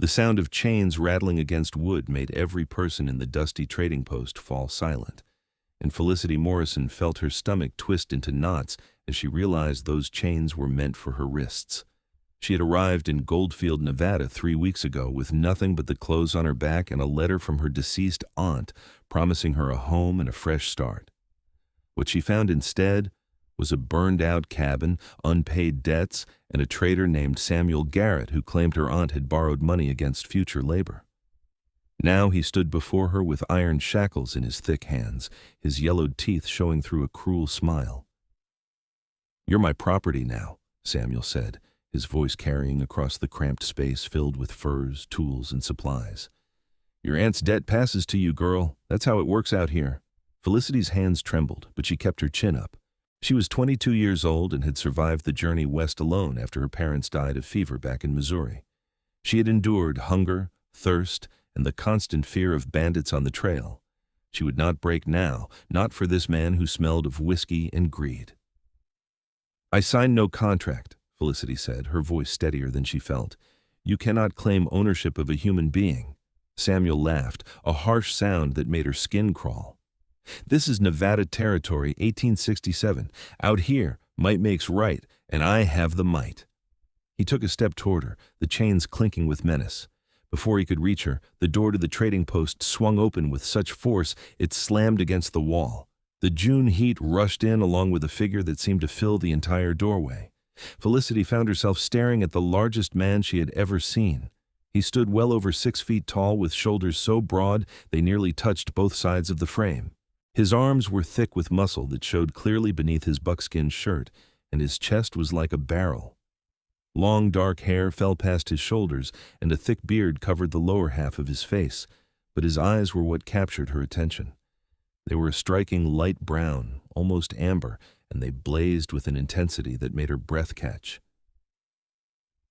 The sound of chains rattling against wood made every person in the dusty trading post fall silent, and Felicity Morrison felt her stomach twist into knots as she realized those chains were meant for her wrists. She had arrived in Goldfield, Nevada 3 weeks ago with nothing but the clothes on her back and a letter from her deceased aunt promising her a home and a fresh start. What she found instead was a burned-out cabin, unpaid debts, and a trader named Samuel Garrett who claimed her aunt had borrowed money against future labor. Now he stood before her with iron shackles in his thick hands, his yellowed teeth showing through a cruel smile. "You're my property now," Samuel said, his voice carrying across the cramped space filled with furs, tools, and supplies. "Your aunt's debt passes to you, girl. That's how it works out here." Felicity's hands trembled, but she kept her chin up. She was 22 years old and had survived the journey west alone after her parents died of fever back in Missouri. She had endured hunger, thirst, and the constant fear of bandits on the trail. She would not break now, not for this man who smelled of whiskey and greed. "I signed no contract," Felicity said, her voice steadier than she felt. "You cannot claim ownership of a human being." Samuel laughed, a harsh sound that made her skin crawl. "This is Nevada territory, 1867. Out here, might makes right, and I have the might." He took a step toward her, the chains clinking with menace. Before he could reach her, the door to the trading post swung open with such force it slammed against the wall. The June heat rushed in along with a figure that seemed to fill the entire doorway. Felicity found herself staring at the largest man she had ever seen. He stood well over 6 feet tall with shoulders so broad they nearly touched both sides of the frame. His arms were thick with muscle that showed clearly beneath his buckskin shirt, and his chest was like a barrel. Long dark hair fell past his shoulders, and a thick beard covered the lower half of his face, but his eyes were what captured her attention. They were a striking light brown, almost amber, and they blazed with an intensity that made her breath catch.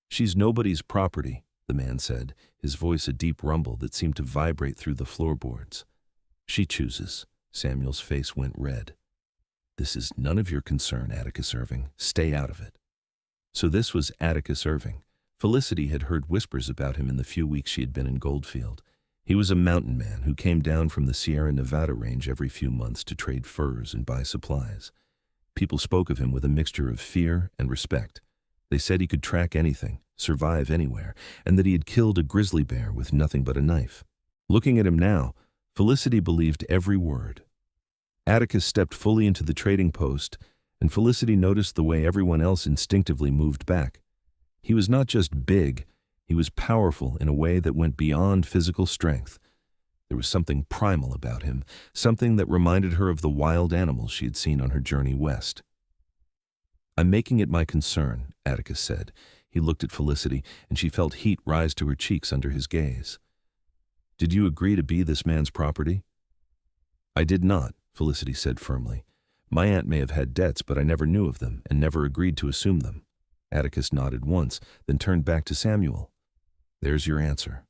"She's nobody's property," the man said, his voice a deep rumble that seemed to vibrate through the floorboards. "She chooses." Samuel's face went red. "This is none of your concern, Atticus Irving. Stay out of it." So this was Atticus Irving. Felicity had heard whispers about him in the few weeks she had been in Goldfield. He was a mountain man who came down from the Sierra Nevada range every few months to trade furs and buy supplies. People spoke of him with a mixture of fear and respect. They said he could track anything, survive anywhere, and that he had killed a grizzly bear with nothing but a knife. Looking at him now, Felicity believed every word. Atticus stepped fully into the trading post, and Felicity noticed the way everyone else instinctively moved back. He was not just big, he was powerful in a way that went beyond physical strength. There was something primal about him, something that reminded her of the wild animals she had seen on her journey west. "I'm making it my concern," Atticus said. He looked at Felicity, and she felt heat rise to her cheeks under his gaze. "Did you agree to be this man's property?" "I did not," Felicity said firmly. "My aunt may have had debts, but I never knew of them and never agreed to assume them." Atticus nodded once, then turned back to Samuel. "There's your answer."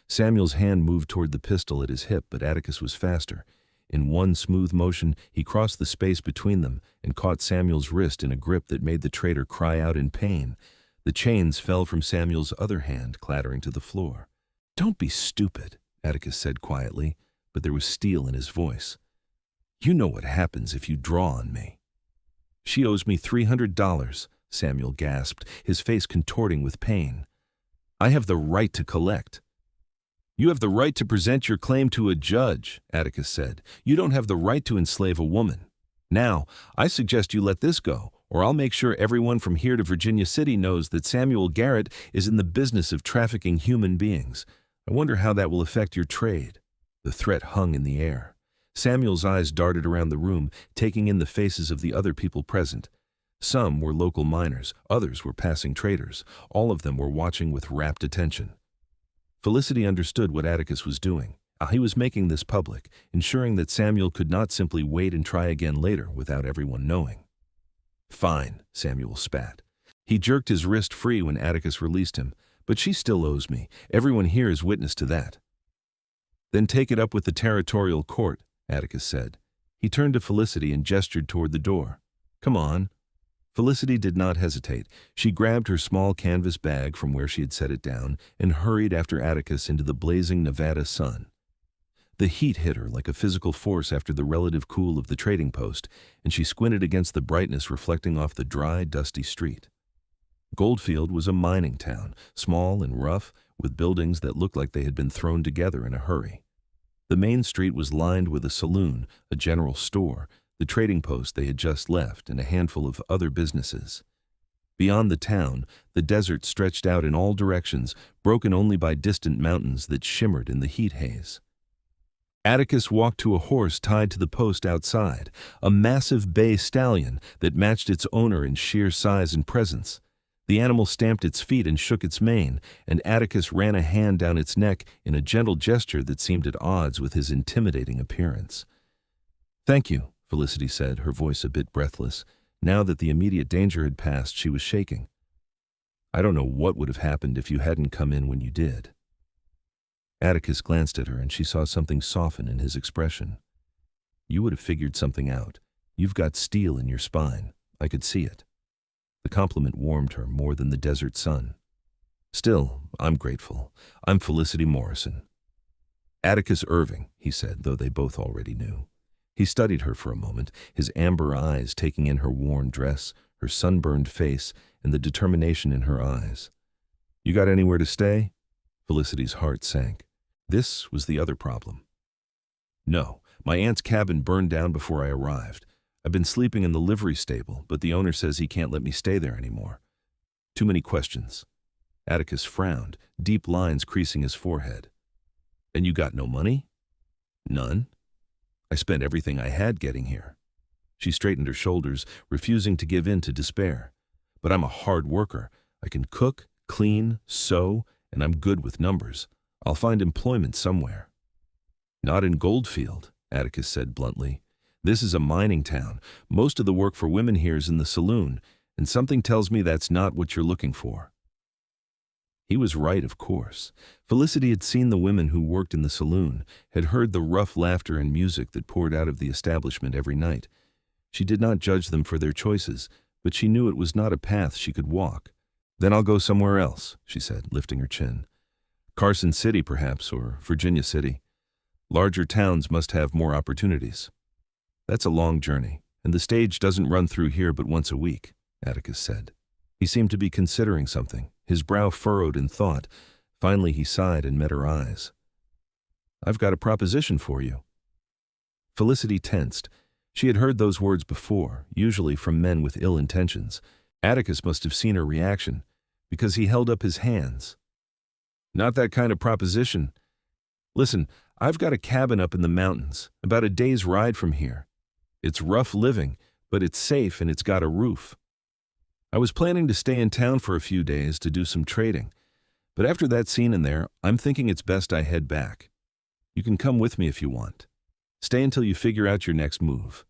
Samuel's hand moved toward the pistol at his hip, but Atticus was faster. In one smooth motion, he crossed the space between them and caught Samuel's wrist in a grip that made the trader cry out in pain. The chains fell from Samuel's other hand, clattering to the floor. "Don't be stupid," Atticus said quietly, but there was steel in his voice. "You know what happens if you draw on me." "She owes me $300, Samuel gasped, his face contorting with pain. "I have the right to collect." "You have the right to present your claim to a judge," Atticus said. "You don't have the right to enslave a woman. Now, I suggest you let this go, or I'll make sure everyone from here to Virginia City knows that Samuel Garrett is in the business of trafficking human beings. I wonder how that will affect your trade." The threat hung in the air. Samuel's eyes darted around the room, taking in the faces of the other people present. Some were local miners, others were passing traders. All of them were watching with rapt attention. Felicity understood what Atticus was doing. He was making this public, ensuring that Samuel could not simply wait and try again later without everyone knowing. "Fine," Samuel spat. He jerked his wrist free when Atticus released him. "But she still owes me. Everyone here is witness to that." "Then take it up with the territorial court," Atticus said. He turned to Felicity and gestured toward the door. "Come on." Felicity did not hesitate. She grabbed her small canvas bag from where she had set it down and hurried after Atticus into the blazing Nevada sun. The heat hit her like a physical force after the relative cool of the trading post, and she squinted against the brightness reflecting off the dry, dusty street. Goldfield was a mining town, small and rough, with buildings that looked like they had been thrown together in a hurry. The main street was lined with a saloon, a general store, the trading post they had just left, and a handful of other businesses. Beyond the town, the desert stretched out in all directions, broken only by distant mountains that shimmered in the heat haze. Atticus walked to a horse tied to the post outside, a massive bay stallion that matched its owner in sheer size and presence. The animal stamped its feet and shook its mane, and Atticus ran a hand down its neck in a gentle gesture that seemed at odds with his intimidating appearance. "Thank you," Felicity said, her voice a bit breathless. Now that the immediate danger had passed, she was shaking. "I don't know what would have happened if you hadn't come in when you did." Atticus glanced at her, and she saw something soften in his expression. "You would have figured something out. You've got steel in your spine. I could see it." The compliment warmed her more than the desert sun. "Still, I'm grateful. I'm Felicity Morrison." "Atticus Irving," he said, though they both already knew. He studied her for a moment, his amber eyes taking in her worn dress, her sunburned face, and the determination in her eyes. "You got anywhere to stay?" Felicity's heart sank. This was the other problem. "No, my aunt's cabin burned down before I arrived. I've been sleeping in the livery stable, but the owner says he can't let me stay there anymore. Too many questions." Atticus frowned, deep lines creasing his forehead. "And you got no money?" "None. I spent everything I had getting here." She straightened her shoulders, refusing to give in to despair. "But I'm a hard worker. I can cook, clean, sew, and I'm good with numbers. I'll find employment somewhere." "Not in Goldfield," Atticus said bluntly. "This is a mining town. Most of the work for women here is in the saloon, and something tells me that's not what you're looking for." He was right, of course. Felicity had seen the women who worked in the saloon, had heard the rough laughter and music that poured out of the establishment every night. She did not judge them for their choices, but she knew it was not a path she could walk. "Then I'll go somewhere else," she said, lifting her chin. "Carson City, perhaps, or Virginia City. Larger towns must have more opportunities." "That's a long journey, and the stage doesn't run through here but once a week," Atticus said. He seemed to be considering something, his brow furrowed in thought. Finally he sighed and met her eyes. "I've got a proposition for you." Felicity tensed. She had heard those words before, usually from men with ill intentions. Atticus must have seen her reaction, because he held up his hands. "Not that kind of proposition. Listen, I've got a cabin up in the mountains, about a day's ride from here. It's rough living, but it's safe and it's got a roof. I was planning to stay in town for a few days to do some trading, but after that scene in there, I'm thinking it's best I head back. You can come with me if you want. Stay until you figure out your next move."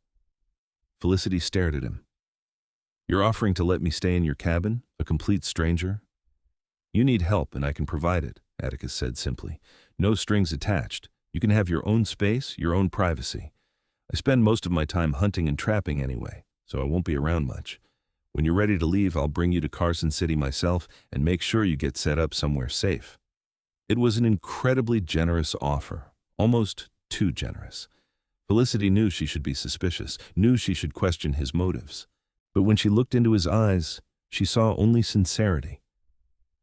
Felicity stared at him. "You're offering to let me stay in your cabin, a complete stranger?" "You need help and I can provide it," Atticus said simply. "No strings attached. You can have your own space, your own privacy. I spend most of my time hunting and trapping anyway, so I won't be around much. When you're ready to leave, I'll bring you to Carson City myself and make sure you get set up somewhere safe." It was an incredibly generous offer, almost too generous. Felicity knew she should be suspicious, knew she should question his motives. But when she looked into his eyes, she saw only sincerity.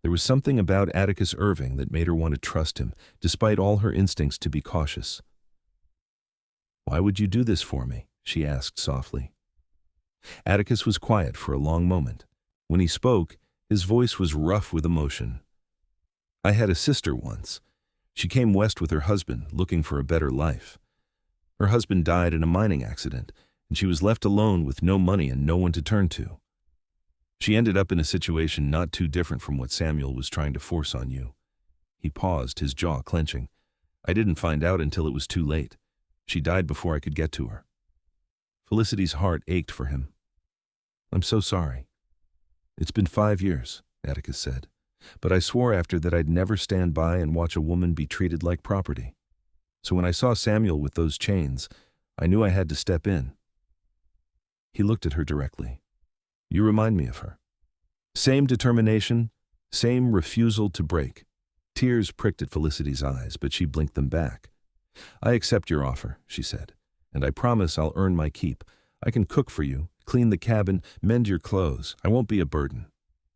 There was something about Atticus Irving that made her want to trust him, despite all her instincts to be cautious. "Why would you do this for me?" she asked softly. Atticus was quiet for a long moment. When he spoke, his voice was rough with emotion. "I had a sister once. She came west with her husband, looking for a better life. Her husband died in a mining accident, and she was left alone with no money and no one to turn to. She ended up in a situation not too different from what Samuel was trying to force on you." He paused, his jaw clenching. "I didn't find out until it was too late. She died before I could get to her." Felicity's heart ached for him. "I'm so sorry." "It's been 5 years," Atticus said, "but I swore after that I'd never stand by and watch a woman be treated like property. So when I saw Samuel with those chains, I knew I had to step in." He looked at her directly. You remind me of her. Same determination, same refusal to break. Tears pricked at Felicity's eyes, but she blinked them back. I accept your offer, she said, and I promise I'll earn my keep. I can cook for you, clean the cabin, mend your clothes. I won't be a burden.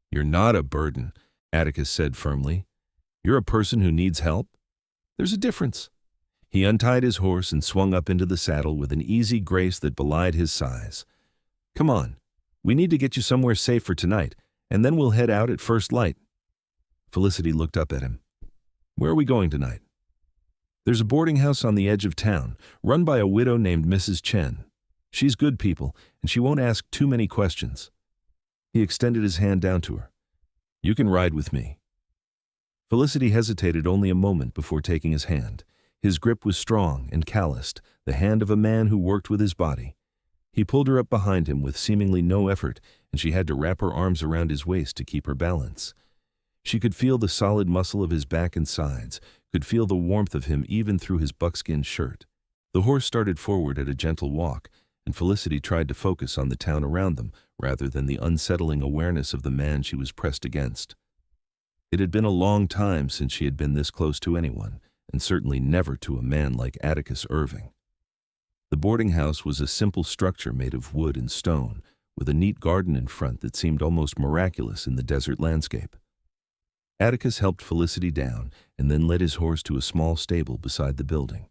You're not a burden, Atticus said firmly. You're a person who needs help. There's a difference. He untied his horse and swung up into the saddle with an easy grace that belied his size. Come on, we need to get you somewhere safe for tonight, and then we'll head out at first light. Felicity looked up at him. Where are we going tonight? There's a boarding house on the edge of town, run by a widow named Mrs. Chen. She's good people, and she won't ask too many questions. He extended his hand down to her. You can ride with me. Felicity hesitated only a moment before taking his hand. His grip was strong and calloused, the hand of a man who worked with his body. He pulled her up behind him with seemingly no effort, and she had to wrap her arms around his waist to keep her balance. She could feel the solid muscle of his back and sides, could feel the warmth of him even through his buckskin shirt. The horse started forward at a gentle walk, and Felicity tried to focus on the town around them rather than the unsettling awareness of the man she was pressed against. It had been a long time since she had been this close to anyone, and certainly never to a man like Atticus Irving. The boarding house was a simple structure made of wood and stone, with a neat garden in front that seemed almost miraculous in the desert landscape. Atticus helped Felicity down and then led his horse to a small stable beside the building.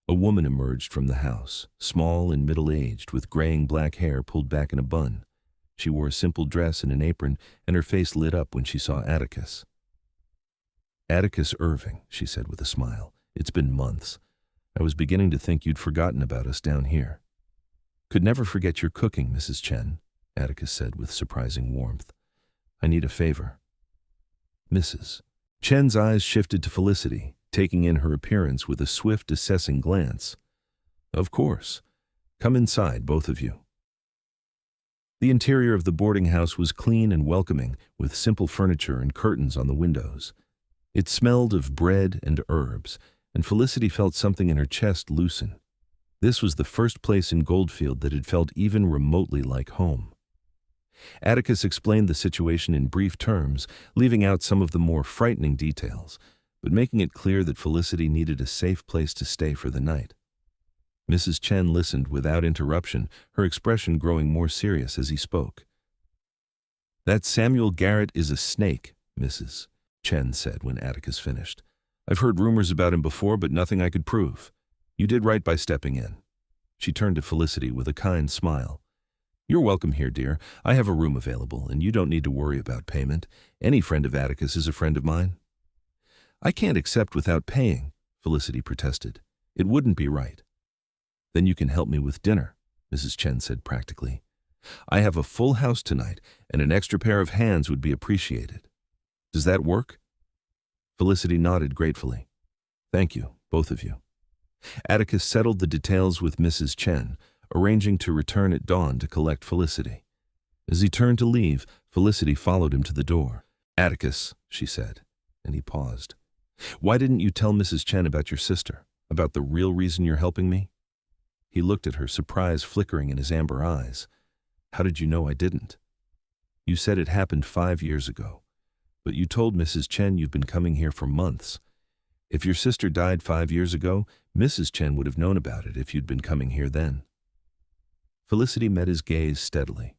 A woman emerged from the house, small and middle-aged, with graying black hair pulled back in a bun. She wore a simple dress and an apron, and her face lit up when she saw Atticus. Atticus Irving, she said with a smile. It's been months. I was beginning to think you'd forgotten about us down here. Could never forget your cooking, Mrs. Chen, Atticus said with surprising warmth. I need a favor. Mrs. Chen's eyes shifted to Felicity, taking in her appearance with a swift, assessing glance. Of course. Come inside, both of you. The interior of the boarding house was clean and welcoming, with simple furniture and curtains on the windows. It smelled of bread and herbs, and Felicity felt something in her chest loosen. This was the first place in Goldfield that had felt even remotely like home. Atticus explained the situation in brief terms, leaving out some of the more frightening details, but making it clear that Felicity needed a safe place to stay for the night. Mrs. Chen listened without interruption, her expression growing more serious as he spoke. That Samuel Garrett is a snake, Mrs. Chen said when Atticus finished. I've heard rumors about him before, but nothing I could prove. You did right by stepping in. She turned to Felicity with a kind smile. You're welcome here, dear. I have a room available, and you don't need to worry about payment. Any friend of Atticus is a friend of mine. I can't accept without paying, Felicity protested. It wouldn't be right. Then you can help me with dinner, Mrs. Chen said practically. I have a full house tonight, and an extra pair of hands would be appreciated. Does that work? Felicity nodded gratefully. Thank you, both of you. Atticus settled the details with Mrs. Chen, arranging to return at dawn to collect Felicity. As he turned to leave, Felicity followed him to the door. Atticus, she said, and he paused. Why didn't you tell Mrs. Chen about your sister, about the real reason you're helping me? He looked at her, surprise flickering in his amber eyes. How did you know I didn't? You said it happened 5 years ago, but you told Mrs. Chen you've been coming here for months. If your sister died 5 years ago, Mrs. Chen would have known about it if you'd been coming here then. Felicity met his gaze steadily.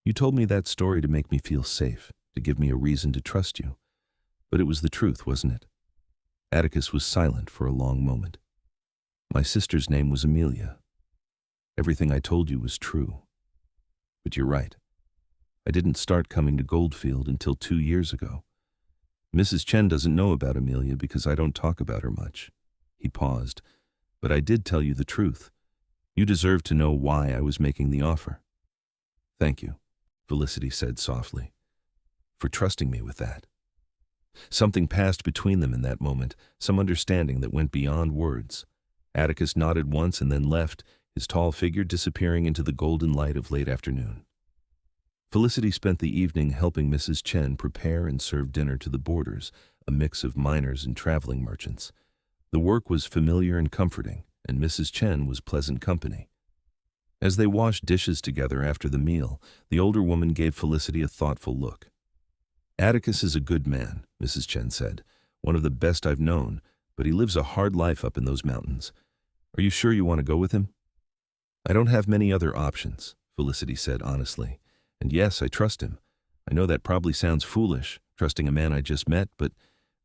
You told me that story to make me feel safe, to give me a reason to trust you. But it was the truth, wasn't it? Atticus was silent for a long moment. My sister's name was Amelia. Everything I told you was true. But you're right. I didn't start coming to Goldfield until 2 years ago. Mrs. Chen doesn't know about Amelia because I don't talk about her much. He paused. But I did tell you the truth. You deserve to know why I was making the offer. Thank you, Felicity said softly, for trusting me with that. Something passed between them in that moment, some understanding that went beyond words. Atticus nodded once and then left, his tall figure disappearing into the golden light of late afternoon. Felicity spent the evening helping Mrs. Chen prepare and serve dinner to the boarders, a mix of miners and traveling merchants. The work was familiar and comforting, and Mrs. Chen was pleasant company. As they washed dishes together after the meal, the older woman gave Felicity a thoughtful look. "Atticus is a good man," Mrs. Chen said. "One of the best I've known, but he lives a hard life up in those mountains. Are you sure you want to go with him?" "I don't have many other options," Felicity said honestly. "And yes, I trust him. I know that probably sounds foolish, trusting a man I just met, but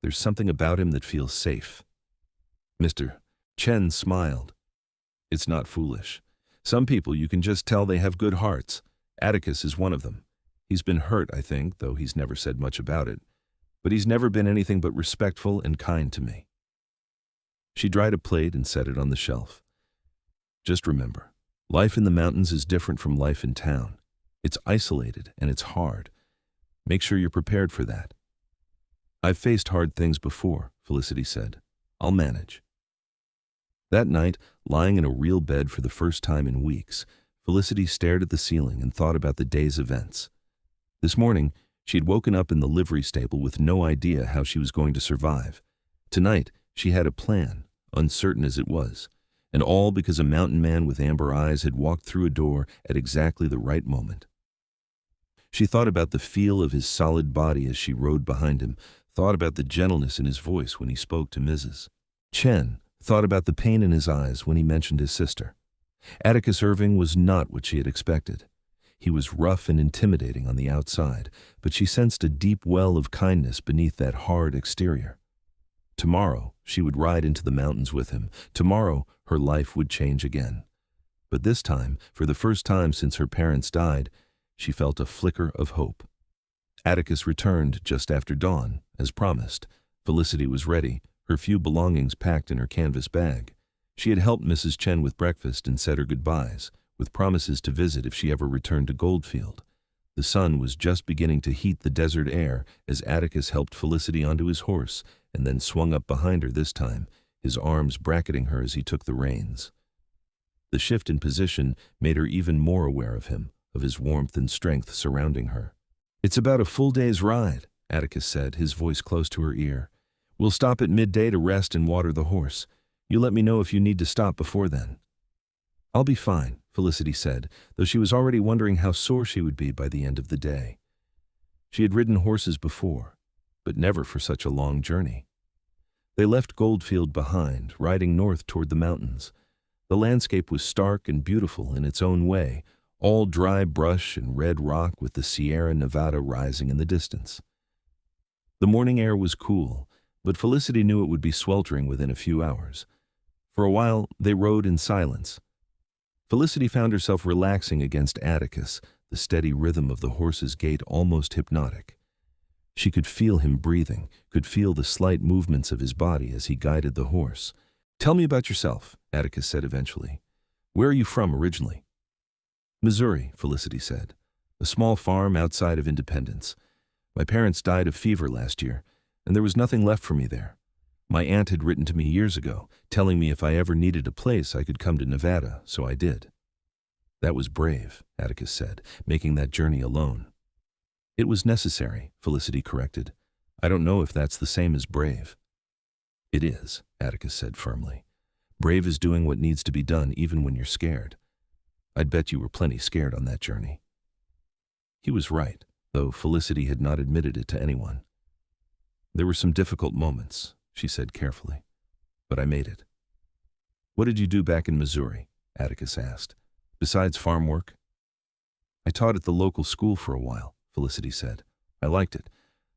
there's something about him that feels safe." Mr. Chen smiled. "It's not foolish. Some people you can just tell they have good hearts. Atticus is one of them. He's been hurt, I think, though he's never said much about it. But he's never been anything but respectful and kind to me." She dried a plate and set it on the shelf. "Just remember, life in the mountains is different from life in town. It's isolated and it's hard. Make sure you're prepared for that." "I've faced hard things before," Felicity said. "I'll manage." That night, lying in a real bed for the first time in weeks, Felicity stared at the ceiling and thought about the day's events. This morning, she had woken up in the livery stable with no idea how she was going to survive. Tonight, she had a plan, uncertain as it was, and all because a mountain man with amber eyes had walked through a door at exactly the right moment. She thought about the feel of his solid body as she rode behind him, thought about the gentleness in his voice when he spoke to Mrs. Chen, thought about the pain in his eyes when he mentioned his sister. Atticus Irving was not what she had expected. He was rough and intimidating on the outside, but she sensed a deep well of kindness beneath that hard exterior. Tomorrow, she would ride into the mountains with him. Tomorrow, her life would change again. But this time, for the first time since her parents died, she felt a flicker of hope. Atticus returned just after dawn, as promised. Felicity was ready, her few belongings packed in her canvas bag. She had helped Mrs. Chen with breakfast and said her goodbyes, with promises to visit if she ever returned to Goldfield. The sun was just beginning to heat the desert air as Atticus helped Felicity onto his horse and then swung up behind her this time, his arms bracketing her as he took the reins. The shift in position made her even more aware of him, of his warmth and strength surrounding her. "It's about a full day's ride," Atticus said, his voice close to her ear. "We'll stop at midday to rest and water the horse. You let me know if you need to stop before then." "I'll be fine," Felicity said, though she was already wondering how sore she would be by the end of the day. She had ridden horses before, but never for such a long journey. They left Goldfield behind, riding north toward the mountains. The landscape was stark and beautiful in its own way, all dry brush and red rock with the Sierra Nevada rising in the distance. The morning air was cool, but Felicity knew it would be sweltering within a few hours. For a while, they rode in silence. Felicity found herself relaxing against Atticus, the steady rhythm of the horse's gait almost hypnotic. She could feel him breathing, could feel the slight movements of his body as he guided the horse. "Tell me about yourself," Atticus said eventually. "Where are you from originally?" "Missouri," Felicity said. "A small farm outside of Independence. My parents died of fever last year, and there was nothing left for me there. My aunt had written to me years ago, telling me if I ever needed a place I could come to Nevada, so I did." "That was brave," Atticus said, "making that journey alone." "It was necessary," Felicity corrected. "I don't know if that's the same as brave." "It is," Atticus said firmly. "Brave is doing what needs to be done even when you're scared. I'd bet you were plenty scared on that journey." He was right, though Felicity had not admitted it to anyone. "There were some difficult moments," she said carefully, "but I made it." "What did you do back in Missouri?" Atticus asked. "Besides farm work?" "I taught at the local school for a while," Felicity said. "I liked it.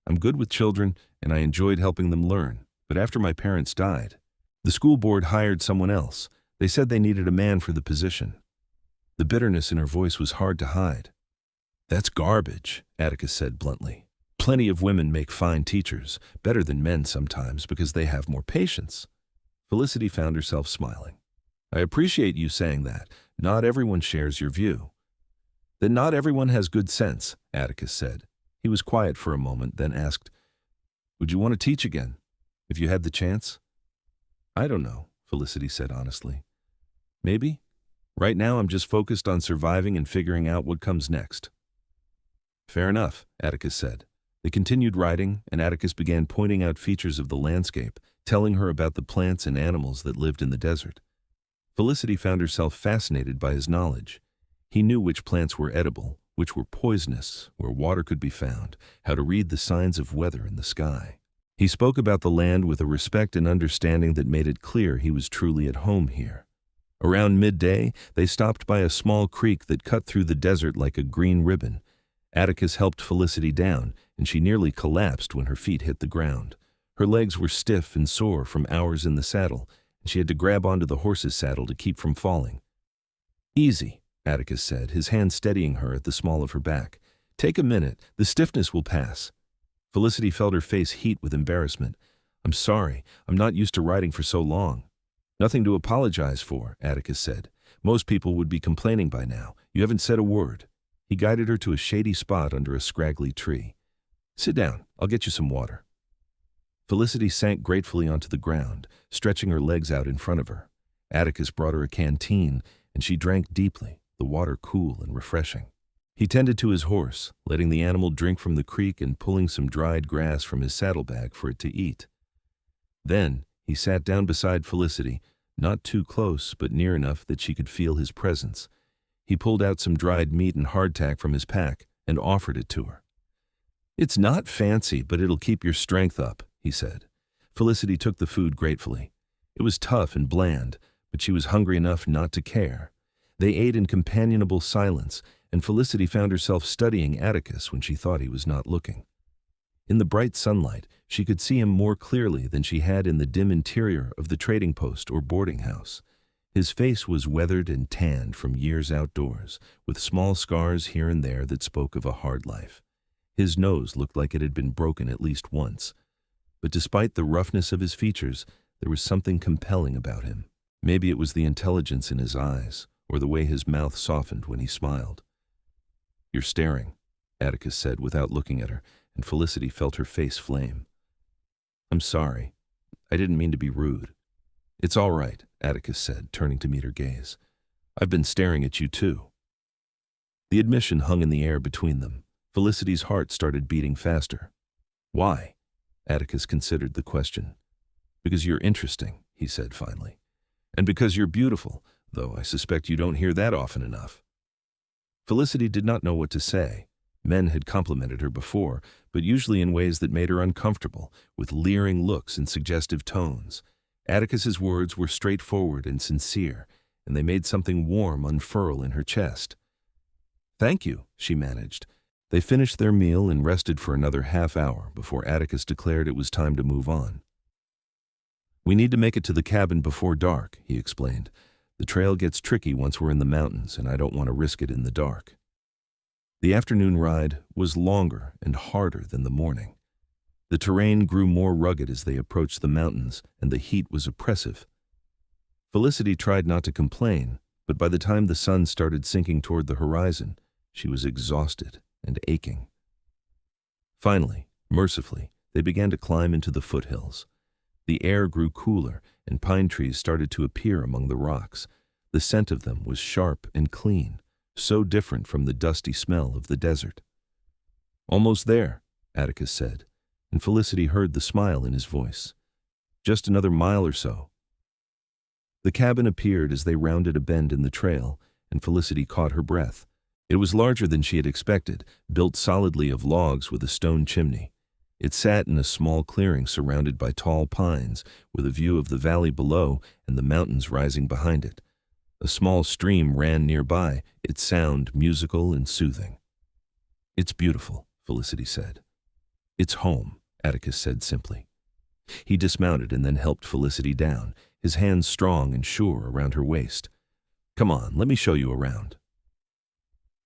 I'm good with children, and I enjoyed helping them learn. But after my parents died, the school board hired someone else. They said they needed a man for the position." The bitterness in her voice was hard to hide. "That's garbage," Atticus said bluntly. "Plenty of women make fine teachers, better than men sometimes because they have more patience." Felicity found herself smiling. "I appreciate you saying that. Not everyone shares your view." "Then not everyone has good sense," Atticus said. He was quiet for a moment, then asked, "Would you want to teach again, if you had the chance?" "I don't know," Felicity said honestly. "Maybe. Right now I'm just focused on surviving and figuring out what comes next." "Fair enough," Atticus said. They continued riding, and Atticus began pointing out features of the landscape, telling her about the plants and animals that lived in the desert. Felicity found herself fascinated by his knowledge. He knew which plants were edible, which were poisonous, where water could be found, how to read the signs of weather in the sky. He spoke about the land with a respect and understanding that made it clear he was truly at home here. Around midday, they stopped by a small creek that cut through the desert like a green ribbon. Atticus helped Felicity down, and she nearly collapsed when her feet hit the ground. Her legs were stiff and sore from hours in the saddle, and she had to grab onto the horse's saddle to keep from falling. "Easy," Atticus said, his hand steadying her at the small of her back. "Take a minute. The stiffness will pass." Felicity felt her face heat with embarrassment. "I'm sorry. I'm not used to riding for so long." "Nothing to apologize for," Atticus said. "Most people would be complaining by now. You haven't said a word." He guided her to a shady spot under a scraggly tree. "Sit down. I'll get you some water." Felicity sank gratefully onto the ground, stretching her legs out in front of her. Atticus brought her a canteen, and she drank deeply, the water cool and refreshing. He tended to his horse, letting the animal drink from the creek and pulling some dried grass from his saddlebag for it to eat. Then he sat down beside Felicity, not too close but near enough that she could feel his presence. He pulled out some dried meat and hardtack from his pack and offered it to her. "It's not fancy, but it'll keep your strength up," he said. Felicity took the food gratefully. It was tough and bland, but she was hungry enough not to care. They ate in companionable silence, and Felicity found herself studying Atticus when she thought he was not looking. In the bright sunlight, she could see him more clearly than she had in the dim interior of the trading post or boarding house. His face was weathered and tanned from years outdoors, with small scars here and there that spoke of a hard life. His nose looked like it had been broken at least once. But despite the roughness of his features, there was something compelling about him. Maybe it was the intelligence in his eyes, or the way his mouth softened when he smiled. "You're staring," Atticus said without looking at her, and Felicity felt her face flame. "I'm sorry. I didn't mean to be rude." "It's all right," Atticus said, turning to meet her gaze. "I've been staring at you too." The admission hung in the air between them. Felicity's heart started beating faster. "Why?" Atticus considered the question. "Because you're interesting," he said finally. "And because you're beautiful, though I suspect you don't hear that often enough." Felicity did not know what to say. Men had complimented her before, but usually in ways that made her uncomfortable, with leering looks and suggestive tones. Atticus's words were straightforward and sincere, and they made something warm unfurl in her chest. "Thank you," she managed. They finished their meal and rested for another half-hour before Atticus declared it was time to move on. "We need to make it to the cabin before dark," he explained. "The trail gets tricky once we're in the mountains, and I don't want to risk it in the dark." The afternoon ride was longer and harder than the morning. The terrain grew more rugged as they approached the mountains, and the heat was oppressive. Felicity tried not to complain, but by the time the sun started sinking toward the horizon, she was exhausted and aching. Finally, mercifully, they began to climb into the foothills. The air grew cooler, and pine trees started to appear among the rocks. The scent of them was sharp and clean, so different from the dusty smell of the desert. "Almost there," Atticus said, and Felicity heard the smile in his voice. "Just another mile or so." The cabin appeared as they rounded a bend in the trail, and Felicity caught her breath. It was larger than she had expected, built solidly of logs with a stone chimney. It sat in a small clearing surrounded by tall pines, with a view of the valley below and the mountains rising behind it. A small stream ran nearby, its sound musical and soothing. "It's beautiful," Felicity said. "It's home," Atticus said simply. He dismounted and then helped Felicity down, his hands strong and sure around her waist. "Come on, let me show you around."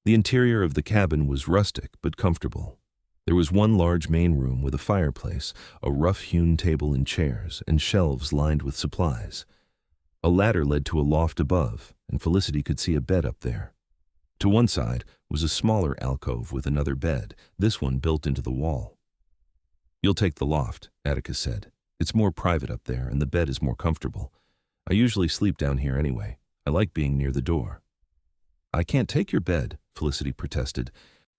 The interior of the cabin was rustic but comfortable. There was one large main room with a fireplace, a rough-hewn table and chairs, and shelves lined with supplies. A ladder led to a loft above, and Felicity could see a bed up there. To one side was a smaller alcove with another bed, this one built into the wall. "You'll take the loft," Atticus said. "It's more private up there, and the bed is more comfortable. I usually sleep down here anyway. I like being near the door." "I can't take your bed," Felicity protested.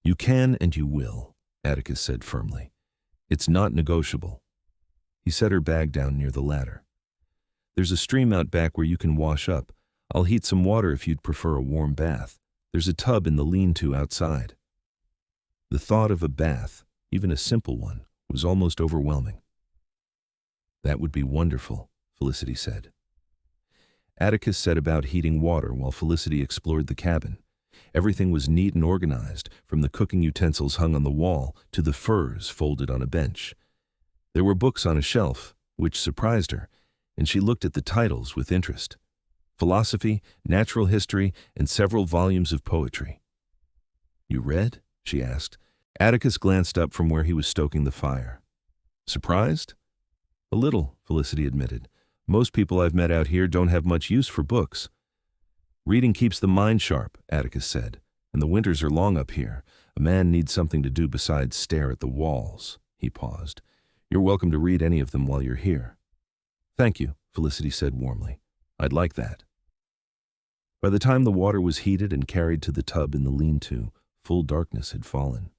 "You can and you will," Atticus said firmly. "It's not negotiable." He set her bag down near the ladder. "There's a stream out back where you can wash up. I'll heat some water if you'd prefer a warm bath." There's a tub in the lean-to outside." The thought of a bath, even a simple one, was almost overwhelming. "That would be wonderful," Felicity said. Atticus set about heating water while Felicity explored the cabin. Everything was neat and organized, from the cooking utensils hung on the wall to the furs folded on a bench. There were books on a shelf, which surprised her, and she looked at the titles with interest. Philosophy, natural history, and several volumes of poetry. "You read?" she asked. Atticus glanced up from where he was stoking the fire. "Surprised?" "A little," Felicity admitted. "Most people I've met out here don't have much use for books." "Reading keeps the mind sharp," Atticus said, "and the winters are long up here. A man needs something to do besides stare at the walls." He paused. "You're welcome to read any of them while you're here." "Thank you," Felicity said warmly. "I'd like that." By the time the water was heated and carried to the tub in the lean-to, full darkness had fallen.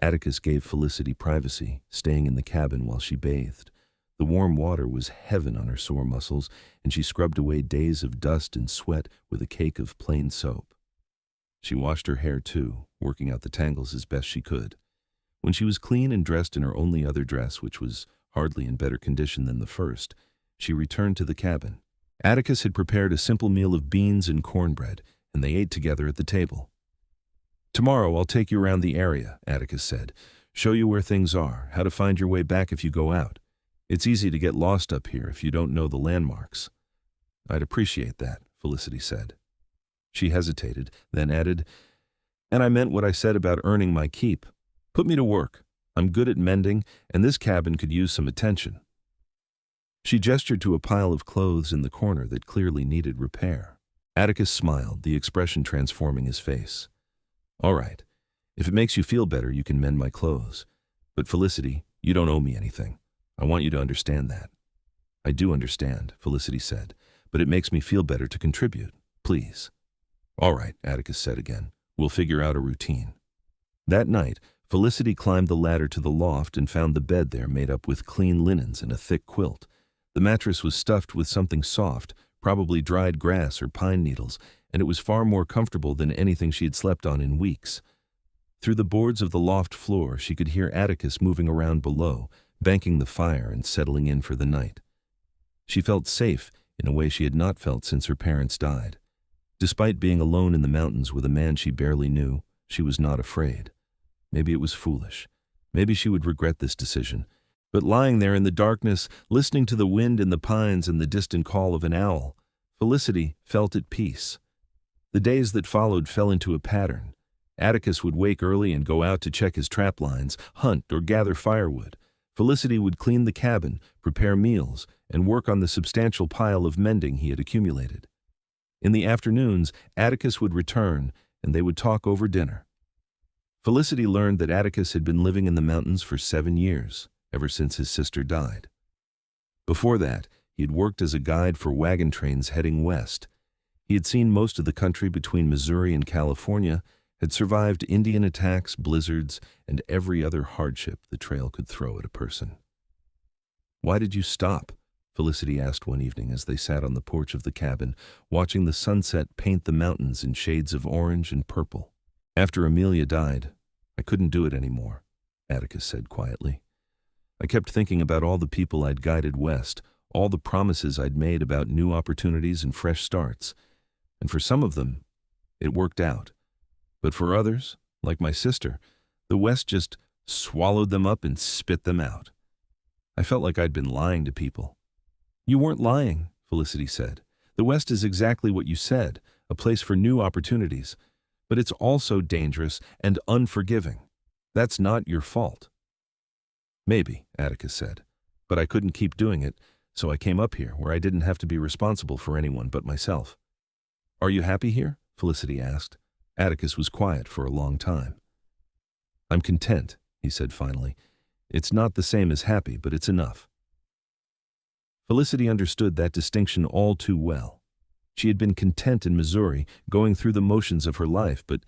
Atticus gave Felicity privacy, staying in the cabin while she bathed. The warm water was heaven on her sore muscles, and she scrubbed away days of dust and sweat with a cake of plain soap. She washed her hair too, working out the tangles as best she could. When she was clean and dressed in her only other dress, which was hardly in better condition than the first, she returned to the cabin. Atticus had prepared a simple meal of beans and cornbread, and they ate together at the table. "Tomorrow I'll take you around the area," Atticus said. "Show you where things are, how to find your way back if you go out. It's easy to get lost up here if you don't know the landmarks." "I'd appreciate that," Felicity said. She hesitated, then added, "And I meant what I said about earning my keep. Put me to work. I'm good at mending, and this cabin could use some attention." She gestured to a pile of clothes in the corner that clearly needed repair. Atticus smiled, the expression transforming his face. "All right. If it makes you feel better, you can mend my clothes. But Felicity, you don't owe me anything. I want you to understand that." "I do understand," Felicity said, "but it makes me feel better to contribute. Please." "All right," Atticus said again. "We'll figure out a routine." That night, Felicity climbed the ladder to the loft and found the bed there made up with clean linens and a thick quilt. The mattress was stuffed with something soft, probably dried grass or pine needles, and it was far more comfortable than anything she had slept on in weeks. Through the boards of the loft floor, she could hear Atticus moving around below, banking the fire and settling in for the night. She felt safe in a way she had not felt since her parents died. Despite being alone in the mountains with a man she barely knew, she was not afraid. Maybe it was foolish. Maybe she would regret this decision. But lying there in the darkness, listening to the wind in the pines and the distant call of an owl, Felicity felt at peace. The days that followed fell into a pattern. Atticus would wake early and go out to check his trap lines, hunt, or gather firewood. Felicity would clean the cabin, prepare meals, and work on the substantial pile of mending he had accumulated. In the afternoons, Atticus would return, and they would talk over dinner. Felicity learned that Atticus had been living in the mountains for 7 years, ever since his sister died. Before that, he had worked as a guide for wagon trains heading west. He had seen most of the country between Missouri and California, had survived Indian attacks, blizzards, and every other hardship the trail could throw at a person. "Why did you stop?" Felicity asked one evening as they sat on the porch of the cabin, watching the sunset paint the mountains in shades of orange and purple. "After Amelia died, I couldn't do it anymore," Atticus said quietly. "I kept thinking about all the people I'd guided west, all the promises I'd made about new opportunities and fresh starts. And for some of them, it worked out. But for others, like my sister, the West just swallowed them up and spit them out. I felt like I'd been lying to people." "You weren't lying," Felicity said. "The West is exactly what you said, a place for new opportunities. But it's also dangerous and unforgiving. That's not your fault." "Maybe," Atticus said, "but I couldn't keep doing it, so I came up here where I didn't have to be responsible for anyone but myself." "Are you happy here?" Felicity asked. Atticus was quiet for a long time. "I'm content," he said finally. "It's not the same as happy, but it's enough." Felicity understood that distinction all too well. She had been content in Missouri, going through the motions of her life, but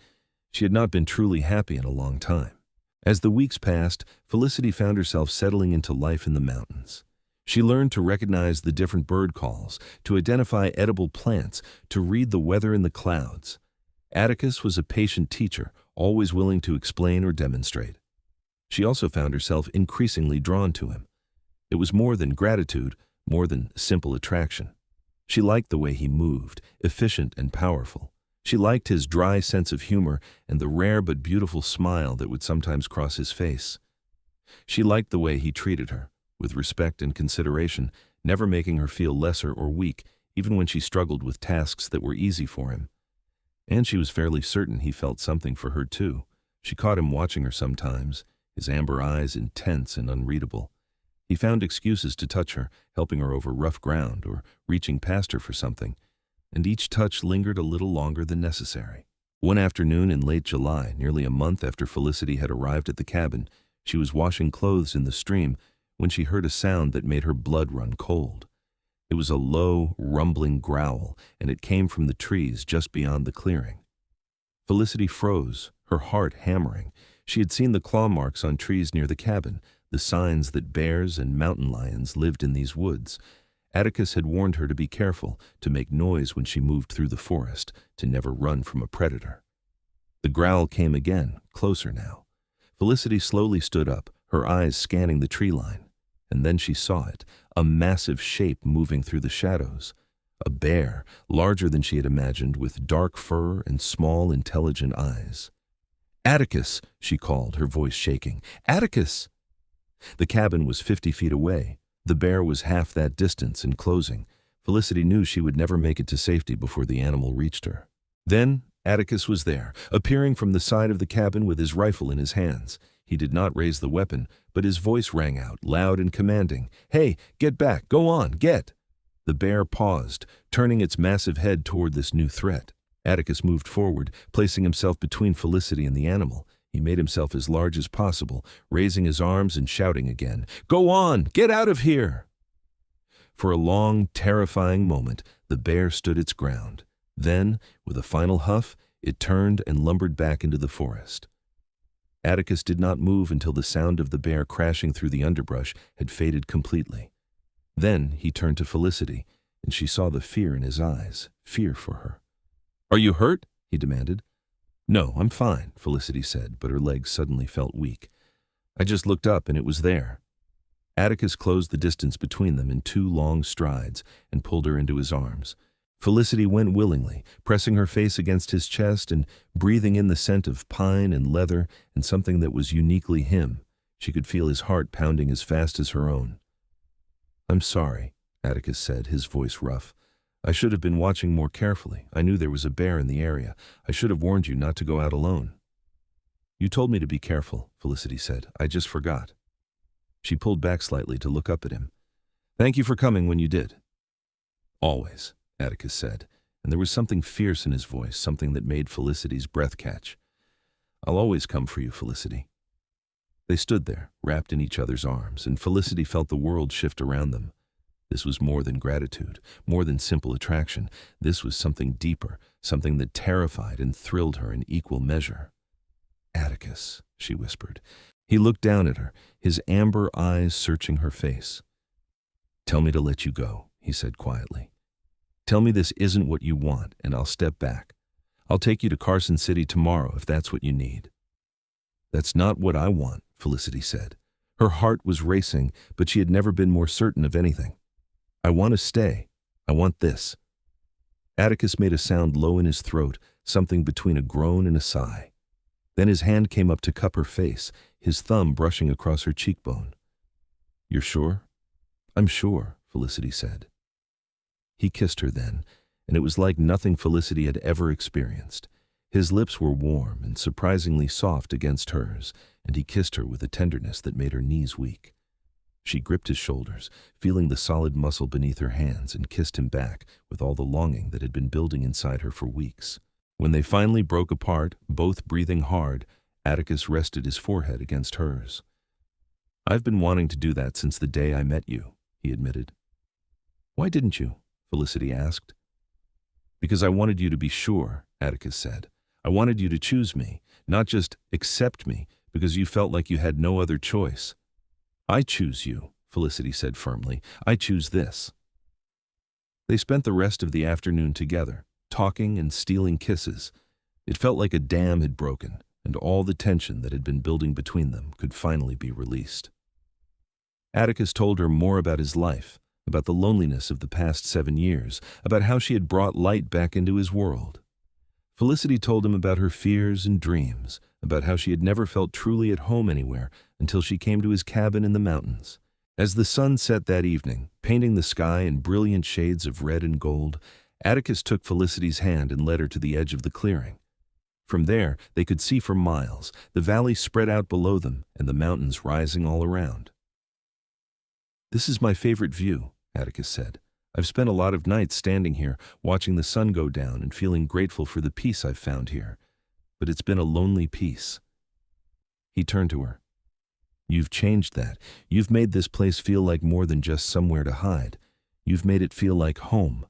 she had not been truly happy in a long time. As the weeks passed, Felicity found herself settling into life in the mountains. She learned to recognize the different bird calls, to identify edible plants, to read the weather in the clouds. Atticus was a patient teacher, always willing to explain or demonstrate. She also found herself increasingly drawn to him. It was more than gratitude, more than simple attraction. She liked the way he moved, efficient and powerful. She liked his dry sense of humor and the rare but beautiful smile that would sometimes cross his face. She liked the way he treated her, with respect and consideration, never making her feel lesser or weak, even when she struggled with tasks that were easy for him. And she was fairly certain he felt something for her too. She caught him watching her sometimes, his amber eyes intense and unreadable. He found excuses to touch her, helping her over rough ground or reaching past her for something, and each touch lingered a little longer than necessary. One afternoon in late July, nearly a month after Felicity had arrived at the cabin, she was washing clothes in the stream when she heard a sound that made her blood run cold. It was a low, rumbling growl, and it came from the trees just beyond the clearing. Felicity froze, her heart hammering. She had seen the claw marks on trees near the cabin, the signs that bears and mountain lions lived in these woods. Atticus had warned her to be careful, to make noise when she moved through the forest, to never run from a predator. The growl came again, closer now. Felicity slowly stood up, her eyes scanning the tree line. And then she saw it, a massive shape moving through the shadows. A bear, larger than she had imagined, with dark fur and small, intelligent eyes. "Atticus," she called, her voice shaking. "Atticus!" The cabin was 50 feet away. The bear was half that distance and closing. Felicity knew she would never make it to safety before the animal reached her. Then Atticus was there, appearing from the side of the cabin with his rifle in his hands. He did not raise the weapon, but his voice rang out, loud and commanding. "Hey, get back! Go on, get!" The bear paused, turning its massive head toward this new threat. Atticus moved forward, placing himself between Felicity and the animal. He made himself as large as possible, raising his arms and shouting again, "Go on! Get out of here!" For a long, terrifying moment, the bear stood its ground. Then, with a final huff, it turned and lumbered back into the forest. Atticus did not move until the sound of the bear crashing through the underbrush had faded completely. Then he turned to Felicity, and she saw the fear in his eyes, fear for her. "Are you hurt?" he demanded. "No, I'm fine," Felicity said, but her legs suddenly felt weak. "I just looked up and it was there." Atticus closed the distance between them in 2 long strides and pulled her into his arms. Felicity went willingly, pressing her face against his chest and breathing in the scent of pine and leather and something that was uniquely him. She could feel his heart pounding as fast as her own. "I'm sorry," Atticus said, his voice rough. "I should have been watching more carefully. I knew there was a bear in the area. I should have warned you not to go out alone." "You told me to be careful," Felicity said. "I just forgot." She pulled back slightly to look up at him. "Thank you for coming when you did." "Always," Atticus said, and there was something fierce in his voice, something that made Felicity's breath catch. "I'll always come for you, Felicity." They stood there, wrapped in each other's arms, and Felicity felt the world shift around them. This was more than gratitude, more than simple attraction. This was something deeper, something that terrified and thrilled her in equal measure. "Atticus," she whispered. He looked down at her, his amber eyes searching her face. "Tell me to let you go," he said quietly. "Tell me this isn't what you want, and I'll step back. I'll take you to Carson City tomorrow if that's what you need." "That's not what I want," Felicity said. Her heart was racing, but she had never been more certain of anything. "I want to stay. I want this." Atticus made a sound low in his throat, something between a groan and a sigh. Then his hand came up to cup her face, his thumb brushing across her cheekbone. "You're sure?" "I'm sure," Felicity said. He kissed her then, and it was like nothing Felicity had ever experienced. His lips were warm and surprisingly soft against hers, and he kissed her with a tenderness that made her knees weak. She gripped his shoulders, feeling the solid muscle beneath her hands, and kissed him back with all the longing that had been building inside her for weeks. When they finally broke apart, both breathing hard, Atticus rested his forehead against hers. "I've been wanting to do that since the day I met you," he admitted. "Why didn't you?" Felicity asked. "Because I wanted you to be sure," Atticus said. "I wanted you to choose me, not just accept me, because you felt like you had no other choice." "I choose you," Felicity said firmly. "I choose this." They spent the rest of the afternoon together, talking and stealing kisses. It felt like a dam had broken, and all the tension that had been building between them could finally be released. Atticus told her more about his life, about the loneliness of the past 7 years, about how she had brought light back into his world. Felicity told him about her fears and dreams, about how she had never felt truly at home anywhere until she came to his cabin in the mountains. As the sun set that evening, painting the sky in brilliant shades of red and gold, Atticus took Felicity's hand and led her to the edge of the clearing. From there, they could see for miles, the valley spread out below them and the mountains rising all around. "This is my favorite view," Atticus said. "I've spent a lot of nights standing here, watching the sun go down and feeling grateful for the peace I've found here. But it's been a lonely peace." He turned to her. "You've changed that. You've made this place feel like more than just somewhere to hide. You've made it feel like home."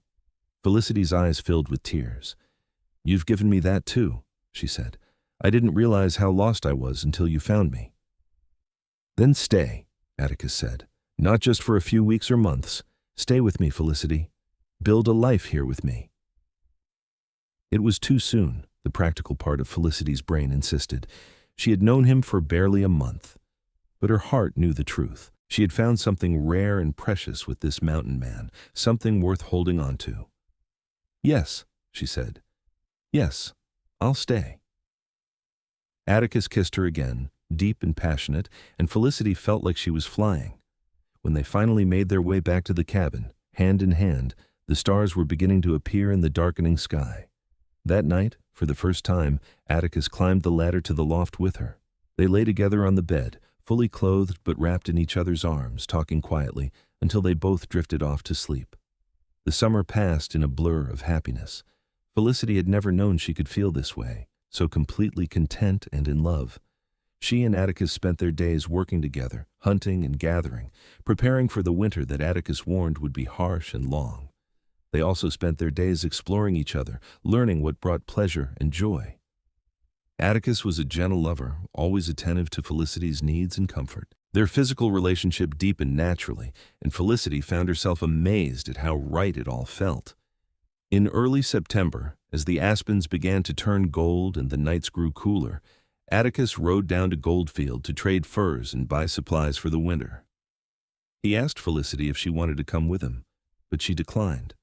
Felicity's eyes filled with tears. "You've given me that too," she said. "I didn't realize how lost I was until you found me." "Then stay," Atticus said. "Not just for a few weeks or months. Stay with me, Felicity. Build a life here with me." It was too soon, the practical part of Felicity's brain insisted. She had known him for barely a month. But her heart knew the truth. She had found something rare and precious with this mountain man, something worth holding on to. "Yes," she said. "Yes, I'll stay." Atticus kissed her again, deep and passionate, and Felicity felt like she was flying. When they finally made their way back to the cabin, hand in hand, the stars were beginning to appear in the darkening sky. That night, for the first time, Atticus climbed the ladder to the loft with her. They lay together on the bed, fully clothed but wrapped in each other's arms, talking quietly, until they both drifted off to sleep. The summer passed in a blur of happiness. Felicity had never known she could feel this way, so completely content and in love. She and Atticus spent their days working together, hunting and gathering, preparing for the winter that Atticus warned would be harsh and long. They also spent their days exploring each other, learning what brought pleasure and joy. Atticus was a gentle lover, always attentive to Felicity's needs and comfort. Their physical relationship deepened naturally, and Felicity found herself amazed at how right it all felt. In early September, as the aspens began to turn gold and the nights grew cooler, Atticus rode down to Goldfield to trade furs and buy supplies for the winter. He asked Felicity if she wanted to come with him, but she declined.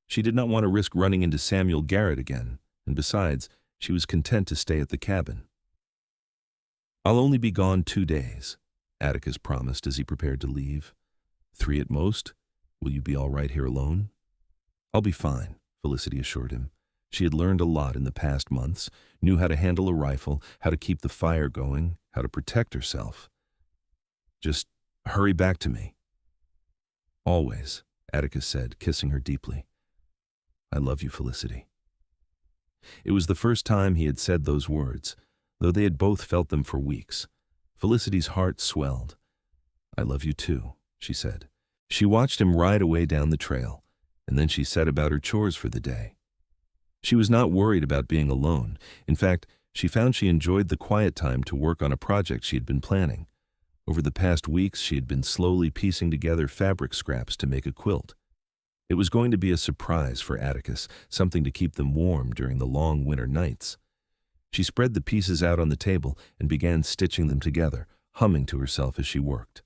She did not want to risk running into Samuel Garrett again, and besides, she was content to stay at the cabin. "I'll only be gone 2 days," Atticus promised as he prepared to leave. "3 at most. Will you be all right here alone?" "I'll be fine," Felicity assured him. She had learned a lot in the past months, knew how to handle a rifle, how to keep the fire going, how to protect herself. "Just hurry back to me." "Always," Atticus said, kissing her deeply. "I love you, Felicity." It was the first time he had said those words, though they had both felt them for weeks. Felicity's heart swelled. "I love you too," she said. She watched him ride away down the trail, and then she set about her chores for the day. She was not worried about being alone. In fact, she found she enjoyed the quiet time to work on a project she had been planning. Over the past weeks, she had been slowly piecing together fabric scraps to make a quilt. It was going to be a surprise for Atticus, something to keep them warm during the long winter nights. She spread the pieces out on the table and began stitching them together, humming to herself as she worked.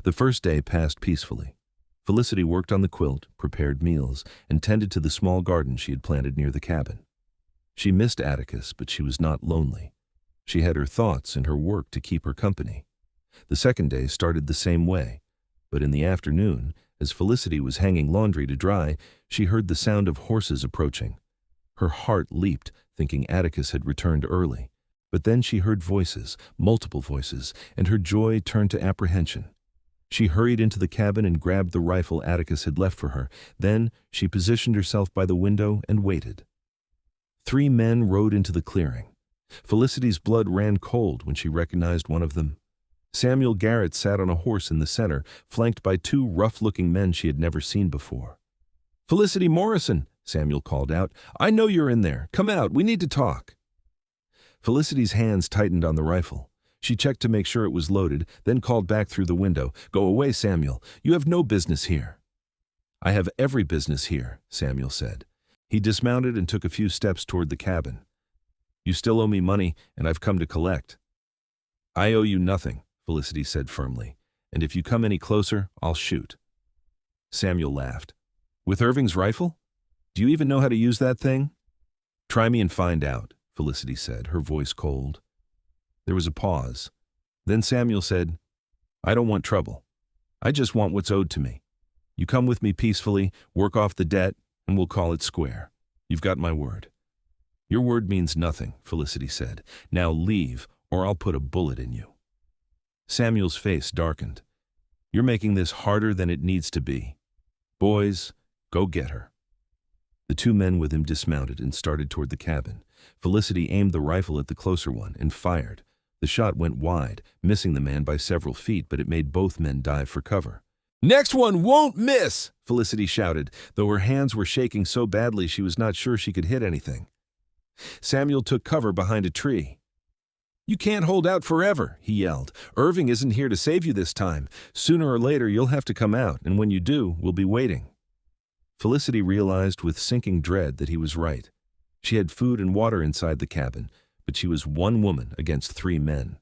The first day passed peacefully. Felicity worked on the quilt, prepared meals, and tended to the small garden she had planted near the cabin. She missed Atticus, but she was not lonely. She had her thoughts and her work to keep her company. The second day started the same way, but in the afternoon, as Felicity was hanging laundry to dry, she heard the sound of horses approaching. Her heart leaped, thinking Atticus had returned early. But then she heard voices, multiple voices, and her joy turned to apprehension. She hurried into the cabin and grabbed the rifle Atticus had left for her. Then she positioned herself by the window and waited. 3 men rode into the clearing. Felicity's blood ran cold when she recognized one of them. Samuel Garrett sat on a horse in the center, flanked by 2 rough-looking men she had never seen before. "Felicity Morrison," Samuel called out. "I know you're in there. Come out, we need to talk." Felicity's hands tightened on the rifle. She checked to make sure it was loaded, then called back through the window, "Go away, Samuel. You have no business here." "I have every business here," Samuel said. He dismounted and took a few steps toward the cabin. You still owe me money, and I've come to collect." "I owe you nothing," Felicity said firmly, "and if you come any closer, I'll shoot." Samuel laughed. "With Irving's rifle? Do you even know how to use that thing?" "Try me and find out," Felicity said, her voice cold. There was a pause. Then Samuel said, "I don't want trouble. I just want what's owed to me. You come with me peacefully, work off the debt, and we'll call it square. You've got my word." "Your word means nothing," Felicity said. "Now leave, or I'll put a bullet in you." Samuel's face darkened. "You're making this harder than it needs to be. Boys, go get her." The two men with him dismounted and started toward the cabin. Felicity aimed the rifle at the closer one and fired. The shot went wide, missing the man by several feet, but it made both men dive for cover. "Next one won't miss!" Felicity shouted, though her hands were shaking so badly she was not sure she could hit anything. Samuel took cover behind a tree. "You can't hold out forever," he yelled. "Irving isn't here to save you this time. Sooner or later you'll have to come out, and when you do, we'll be waiting." Felicity realized with sinking dread that he was right. She had food and water inside the cabin, but she was one woman against 3 men.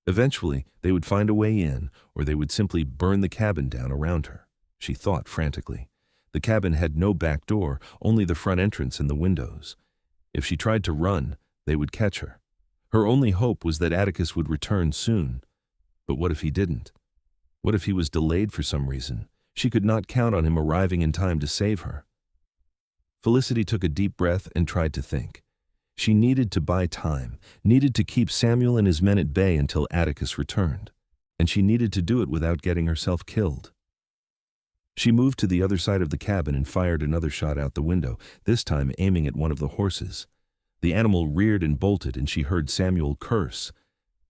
Eventually, they would find a way in, or they would simply burn the cabin down around her, she thought frantically. The cabin had no back door, only the front entrance and the windows. If she tried to run, they would catch her. Her only hope was that Atticus would return soon. But what if he didn't? What if he was delayed for some reason? She could not count on him arriving in time to save her. Felicity took a deep breath and tried to think. She needed to buy time, needed to keep Samuel and his men at bay until Atticus returned, and she needed to do it without getting herself killed. She moved to the other side of the cabin and fired another shot out the window, this time aiming at one of the horses. The animal reared and bolted, and she heard Samuel curse.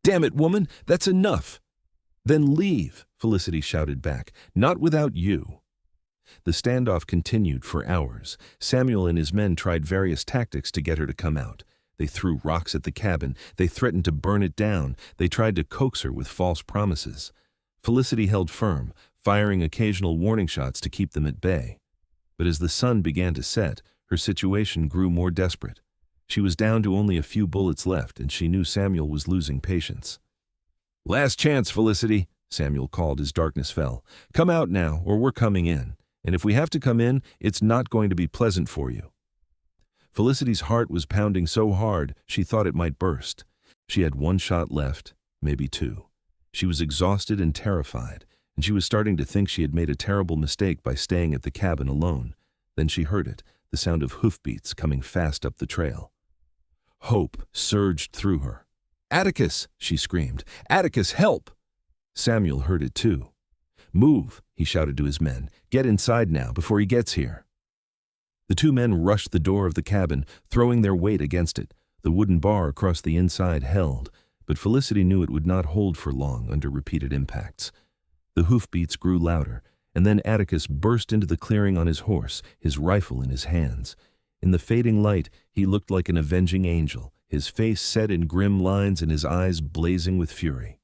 "Damn it, woman, that's enough!" "Then leave," Felicity shouted back. "Not without you." The standoff continued for hours. Samuel and his men tried various tactics to get her to come out. They threw rocks at the cabin. They threatened to burn it down. They tried to coax her with false promises. Felicity held firm, firing occasional warning shots to keep them at bay. But as the sun began to set, her situation grew more desperate. She was down to only a few bullets left, and she knew Samuel was losing patience. "Last chance, Felicity," Samuel called as darkness fell. "Come out now, or we're coming in. And if we have to come in, it's not going to be pleasant for you." Felicity's heart was pounding so hard she thought it might burst. She had 1 shot left, maybe 2. She was exhausted and terrified, and she was starting to think she had made a terrible mistake by staying at the cabin alone. Then she heard it, the sound of hoofbeats coming fast up the trail. Hope surged through her. "Atticus!" she screamed. "Atticus, help!" Samuel heard it too. "Move," he shouted to his men. "Get inside now, before he gets here." The 2 men rushed the door of the cabin, throwing their weight against it. The wooden bar across the inside held, but Felicity knew it would not hold for long under repeated impacts. The hoofbeats grew louder, and then Atticus burst into the clearing on his horse, his rifle in his hands. In the fading light, he looked like an avenging angel, his face set in grim lines and his eyes blazing with fury.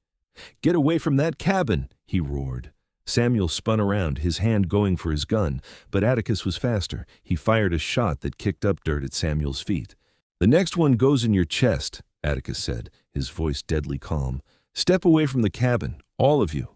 "Get away from that cabin!" he roared. Samuel spun around, his hand going for his gun, but Atticus was faster. He fired a shot that kicked up dirt at Samuel's feet. "The next one goes in your chest," Atticus said, his voice deadly calm. "Step away from the cabin, all of you."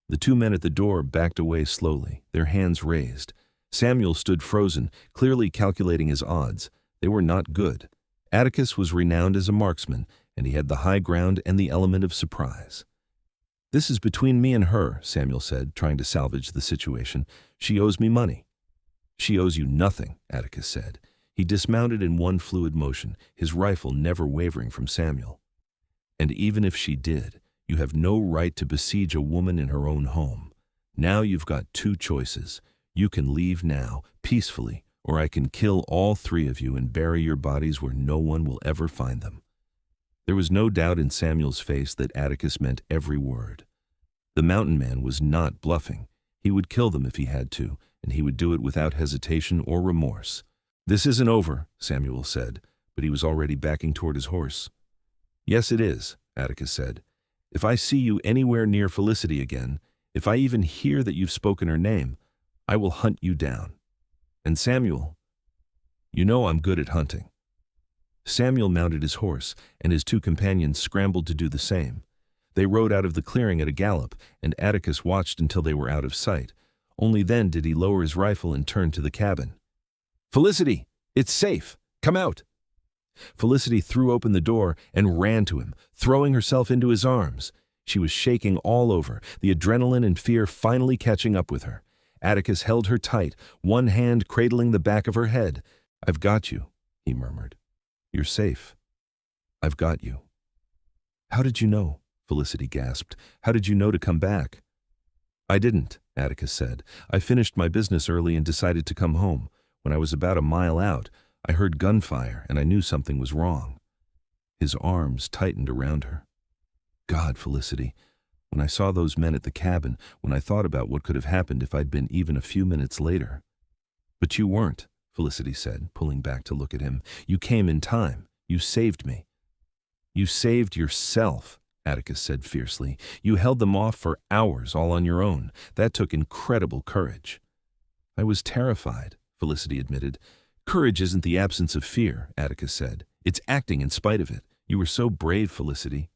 The 2 men at the door backed away slowly, their hands raised. Samuel stood frozen, clearly calculating his odds. They were not good. Atticus was renowned as a marksman, and he had the high ground and the element of surprise. "This is between me and her," Samuel said, trying to salvage the situation. "She owes me money." "She owes you nothing," Atticus said. He dismounted in one fluid motion, his rifle never wavering from Samuel. "And even if she did, you have no right to besiege a woman in her own home. Now you've got 2 choices. You can leave now, peacefully, or I can kill all 3 of you and bury your bodies where no one will ever find them." There was no doubt in Samuel's face that Atticus meant every word. The mountain man was not bluffing. He would kill them if he had to, and he would do it without hesitation or remorse. "This isn't over," Samuel said, but he was already backing toward his horse. "Yes, it is," Atticus said. "If I see you anywhere near Felicity again, if I even hear that you've spoken her name, I will hunt you down. And Samuel, you know I'm good at hunting." Samuel mounted his horse, and his two companions scrambled to do the same. They rode out of the clearing at a gallop, and Atticus watched until they were out of sight. Only then did he lower his rifle and turn to the cabin. "Felicity, it's safe! Come out!" Felicity threw open the door and ran to him, throwing herself into his arms. She was shaking all over, the adrenaline and fear finally catching up with her. Atticus held her tight, one hand cradling the back of her head. "I've got you," he murmured. "You're safe. I've got you." "How did you know?" Felicity gasped. "How did you know to come back?" "I didn't," Atticus said. "I finished my business early and decided to come home. When I was about a mile out, I heard gunfire and I knew something was wrong." His arms tightened around her. "God, Felicity, when I saw those men at the cabin, when I thought about what could have happened if I'd been even a few minutes later." "But you weren't," Felicity said, pulling back to look at him. "You came in time. You saved me." "You saved yourself," Atticus said fiercely. "You held them off for hours all on your own. That took incredible courage." "I was terrified," Felicity admitted. "Courage isn't the absence of fear," Atticus said. "It's acting in spite of it. You were so brave, Felicity."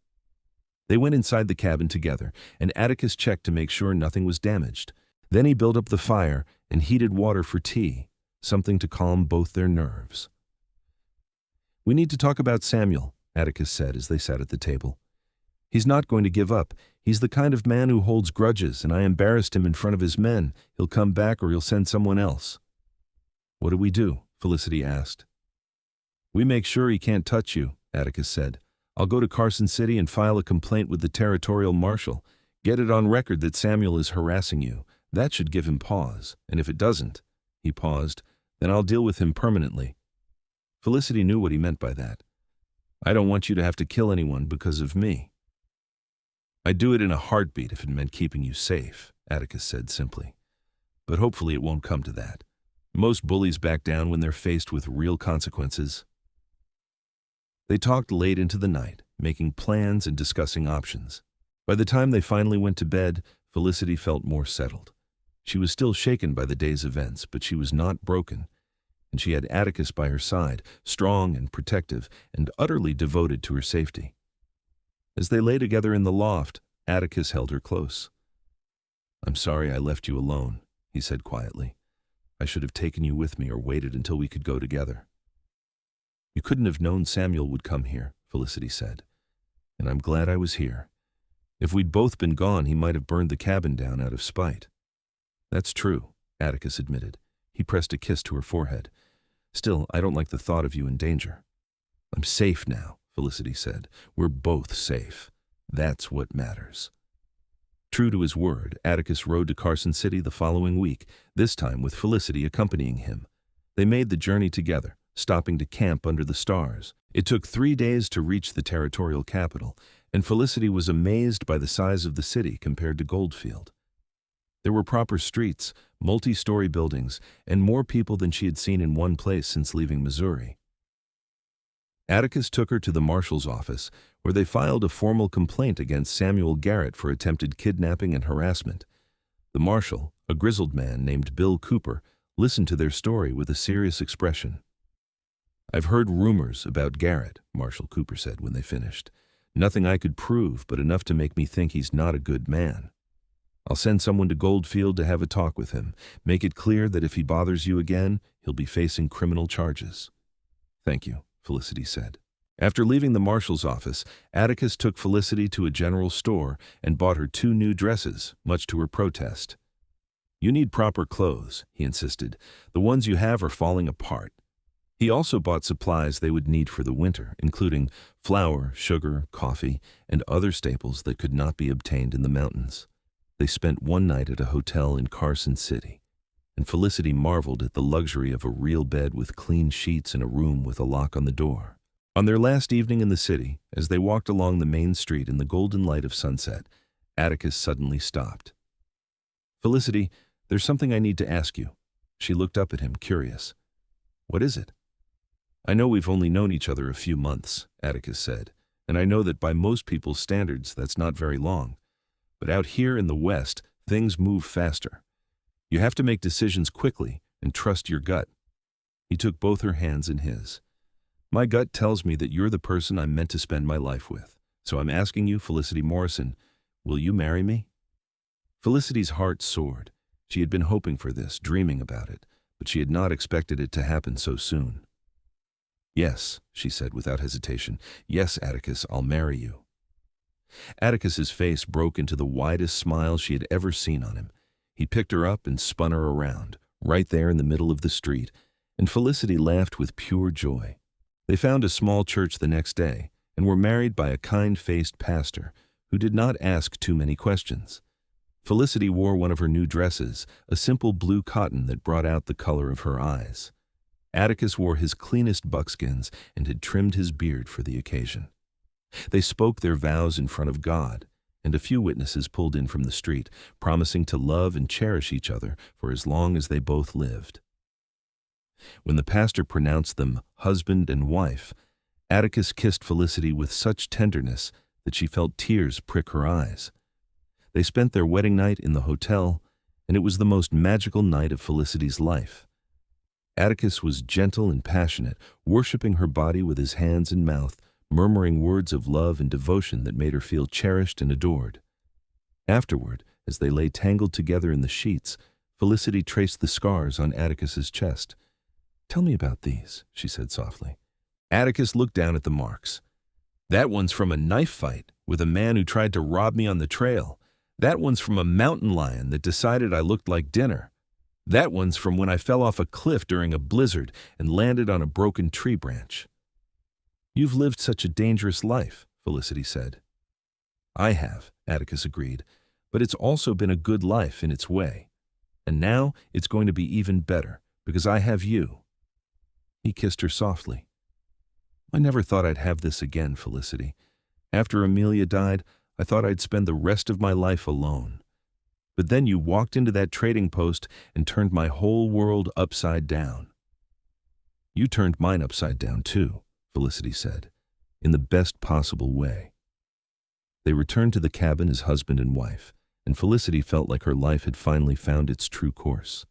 They went inside the cabin together, and Atticus checked to make sure nothing was damaged. Then he built up the fire and heated water for tea, something to calm both their nerves. "We need to talk about Samuel," Atticus said as they sat at the table. "He's not going to give up. He's the kind of man who holds grudges, and I embarrassed him in front of his men. He'll come back or he'll send someone else." "What do we do?" Felicity asked. "We make sure he can't touch you," Atticus said. "I'll go to Carson City and file a complaint with the territorial marshal. Get it on record that Samuel is harassing you. That should give him pause, and if it doesn't," he paused, "then I'll deal with him permanently." Felicity knew what he meant by that. "I don't want you to have to kill anyone because of me." "I'd do it in a heartbeat if it meant keeping you safe," Atticus said simply. "But hopefully it won't come to that. Most bullies back down when they're faced with real consequences." They talked late into the night, making plans and discussing options. By the time they finally went to bed, Felicity felt more settled. She was still shaken by the day's events, but she was not broken, and she had Atticus by her side, strong and protective, and utterly devoted to her safety. As they lay together in the loft, Atticus held her close. "I'm sorry I left you alone," he said quietly. "I should have taken you with me or waited until we could go together." "You couldn't have known Samuel would come here," Felicity said. "And I'm glad I was here. If we'd both been gone, he might have burned the cabin down out of spite." "That's true," Atticus admitted. He pressed a kiss to her forehead. "Still, I don't like the thought of you in danger." "I'm safe now," Felicity said. "We're both safe. That's what matters." True to his word, Atticus rode to Carson City the following week, this time with Felicity accompanying him. They made the journey together, stopping to camp under the stars. It took 3 days to reach the territorial capital, and Felicity was amazed by the size of the city compared to Goldfield. There were proper streets, multi-story buildings, and more people than she had seen in one place since leaving Missouri. Atticus took her to the marshal's office, where they filed a formal complaint against Samuel Garrett for attempted kidnapping and harassment. The marshal, a grizzled man named Bill Cooper, listened to their story with a serious expression. "I've heard rumors about Garrett," Marshal Cooper said when they finished. "Nothing I could prove, but enough to make me think he's not a good man. I'll send someone to Goldfield to have a talk with him. Make it clear that if he bothers you again, he'll be facing criminal charges." "Thank you," Felicity said. After leaving the marshal's office, Atticus took Felicity to a general store and bought her 2 new dresses, much to her protest. "You need proper clothes," he insisted. "The ones you have are falling apart." He also bought supplies they would need for the winter, including flour, sugar, coffee, and other staples that could not be obtained in the mountains. They spent one night at a hotel in Carson City, and Felicity marveled at the luxury of a real bed with clean sheets and a room with a lock on the door. On their last evening in the city, as they walked along the main street in the golden light of sunset, Atticus suddenly stopped. "Felicity, there's something I need to ask you." She looked up at him, curious. "What is it?" "I know we've only known each other a few months," Atticus said, "and I know that by most people's standards that's not very long. But out here in the West, things move faster. You have to make decisions quickly and trust your gut." He took both her hands in his. My gut tells me that you're the person I'm meant to spend my life with. So I'm asking you, Felicity Morrison, will you marry me? Felicity's heart soared. She had been hoping for this, dreaming about it, but she had not expected it to happen so soon. Yes, she said without hesitation. Yes, Atticus, I'll marry you. Atticus's face broke into the widest smile she had ever seen on him. He picked her up and spun her around, right there in the middle of the street, and Felicity laughed with pure joy. They found a small church the next day and were married by a kind-faced pastor who did not ask too many questions. Felicity wore one of her new dresses, a simple blue cotton that brought out the color of her eyes. Atticus wore his cleanest buckskins and had trimmed his beard for the occasion. They spoke their vows in front of God, and a few witnesses pulled in from the street, promising to love and cherish each other for as long as they both lived. When the pastor pronounced them husband and wife, Atticus kissed Felicity with such tenderness that she felt tears prick her eyes. They spent their wedding night in the hotel, and it was the most magical night of Felicity's life. Atticus was gentle and passionate, worshiping her body with his hands and mouth, murmuring words of love and devotion that made her feel cherished and adored. Afterward, as they lay tangled together in the sheets, Felicity traced the scars on Atticus's chest. "Tell me about these," she said softly. Atticus looked down at the marks. "That one's from a knife fight with a man who tried to rob me on the trail. That one's from a mountain lion that decided I looked like dinner. That one's from when I fell off a cliff during a blizzard and landed on a broken tree branch." "You've lived such a dangerous life," Felicity said. "I have," Atticus agreed, "but it's also been a good life in its way. And now it's going to be even better, because I have you." He kissed her softly. "I never thought I'd have this again, Felicity. After Amelia died, I thought I'd spend the rest of my life alone. But then you walked into that trading post and turned my whole world upside down." "You turned mine upside down too," Felicity said, "in the best possible way." They returned to the cabin as husband and wife, and Felicity felt like her life had finally found its true course.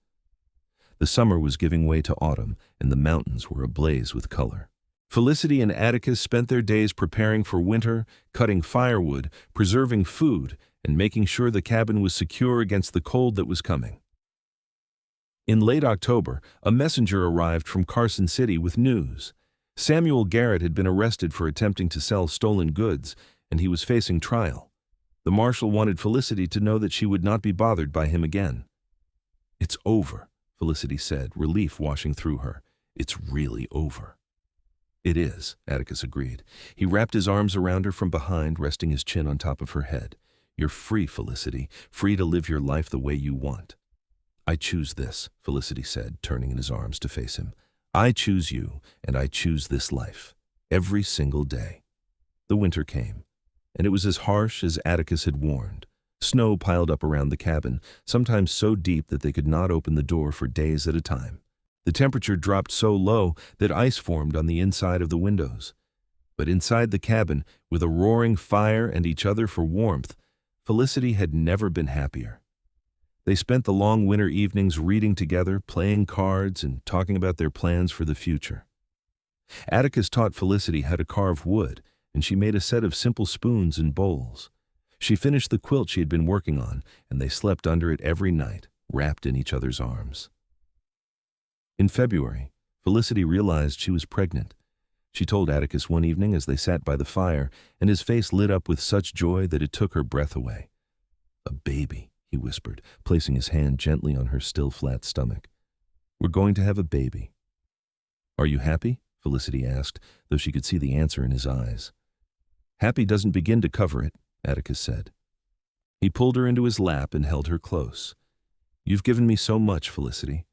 The summer was giving way to autumn, and the mountains were ablaze with color. Felicity and Atticus spent their days preparing for winter, cutting firewood, preserving food, and making sure the cabin was secure against the cold that was coming. In late October, a messenger arrived from Carson City with news. Samuel Garrett had been arrested for attempting to sell stolen goods, and he was facing trial. The marshal wanted Felicity to know that she would not be bothered by him again. "It's over," Felicity said, relief washing through her. "It's really over." "It is," Atticus agreed. He wrapped his arms around her from behind, resting his chin on top of her head. "You're free, Felicity, free to live your life the way you want." "I choose this," Felicity said, turning in his arms to face him. "I choose you, and I choose this life, every single day." The winter came, and it was as harsh as Atticus had warned. Snow piled up around the cabin, sometimes so deep that they could not open the door for days at a time. The temperature dropped so low that ice formed on the inside of the windows. But inside the cabin, with a roaring fire and each other for warmth, Felicity had never been happier. They spent the long winter evenings reading together, playing cards, and talking about their plans for the future. Atticus taught Felicity how to carve wood, and she made a set of simple spoons and bowls. She finished the quilt she had been working on, and they slept under it every night, wrapped in each other's arms. In February, Felicity realized she was pregnant. She told Atticus one evening as they sat by the fire, and his face lit up with such joy that it took her breath away. "A baby," he whispered, placing his hand gently on her still flat stomach. "We're going to have a baby." "Are you happy?" Felicity asked, though she could see the answer in his eyes. "Happy doesn't begin to cover it," Atticus said. He pulled her into his lap and held her close. "You've given me so much, Felicity.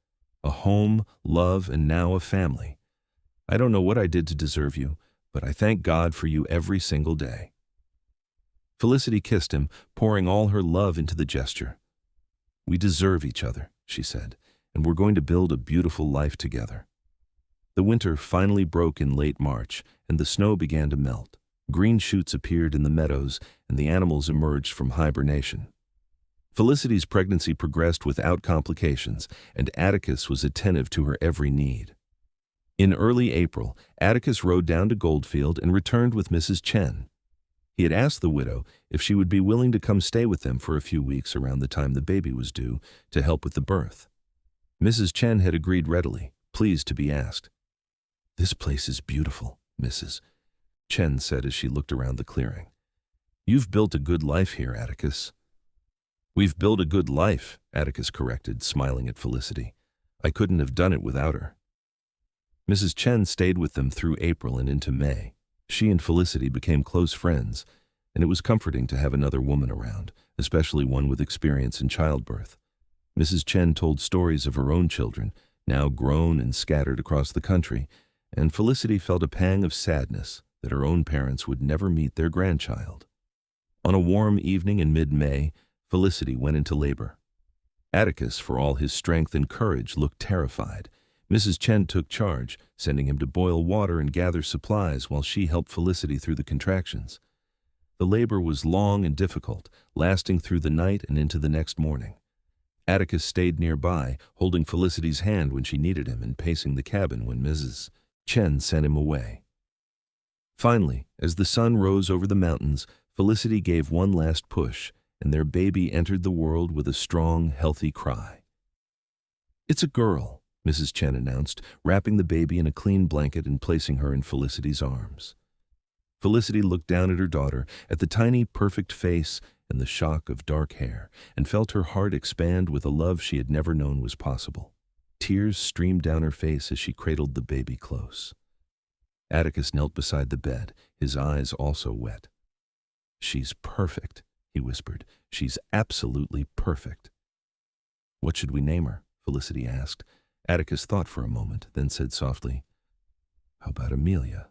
A home, love, and now a family. I don't know what I did to deserve you, but I thank God for you every single day." Felicity kissed him, pouring all her love into the gesture. "We deserve each other," she said, "and we're going to build a beautiful life together." The winter finally broke in late March, and the snow began to melt. Green shoots appeared in the meadows, and the animals emerged from hibernation. Felicity's pregnancy progressed without complications, and Atticus was attentive to her every need. In early April, Atticus rode down to Goldfield and returned with Mrs. Chen. He had asked the widow if she would be willing to come stay with them for a few weeks around the time the baby was due to help with the birth. Mrs. Chen had agreed readily, pleased to be asked. "This place is beautiful, Mrs. Chen said as she looked around the clearing. "You've built a good life here, Atticus." "We've built a good life," Atticus corrected, smiling at Felicity. "I couldn't have done it without her." Mrs. Chen stayed with them through April and into May. She and Felicity became close friends, and it was comforting to have another woman around, especially one with experience in childbirth. Mrs. Chen told stories of her own children, now grown and scattered across the country, and Felicity felt a pang of sadness that her own parents would never meet their grandchild. On a warm evening in mid-May, Felicity went into labor. Atticus, for all his strength and courage, looked terrified. Mrs. Chen took charge, sending him to boil water and gather supplies while she helped Felicity through the contractions. The labor was long and difficult, lasting through the night and into the next morning. Atticus stayed nearby, holding Felicity's hand when she needed him and pacing the cabin when Mrs. Chen sent him away. Finally, as the sun rose over the mountains, Felicity gave one last push, and their baby entered the world with a strong, healthy cry. "It's a girl," Mrs. Chen announced, wrapping the baby in a clean blanket and placing her in Felicity's arms. Felicity looked down at her daughter, at the tiny, perfect face and the shock of dark hair, and felt her heart expand with a love she had never known was possible. Tears streamed down her face as she cradled the baby close. Atticus knelt beside the bed, his eyes also wet. "She's perfect," he whispered. "She's absolutely perfect." "What should we name her?" Felicity asked. Atticus thought for a moment, then said softly, "How about Amelia,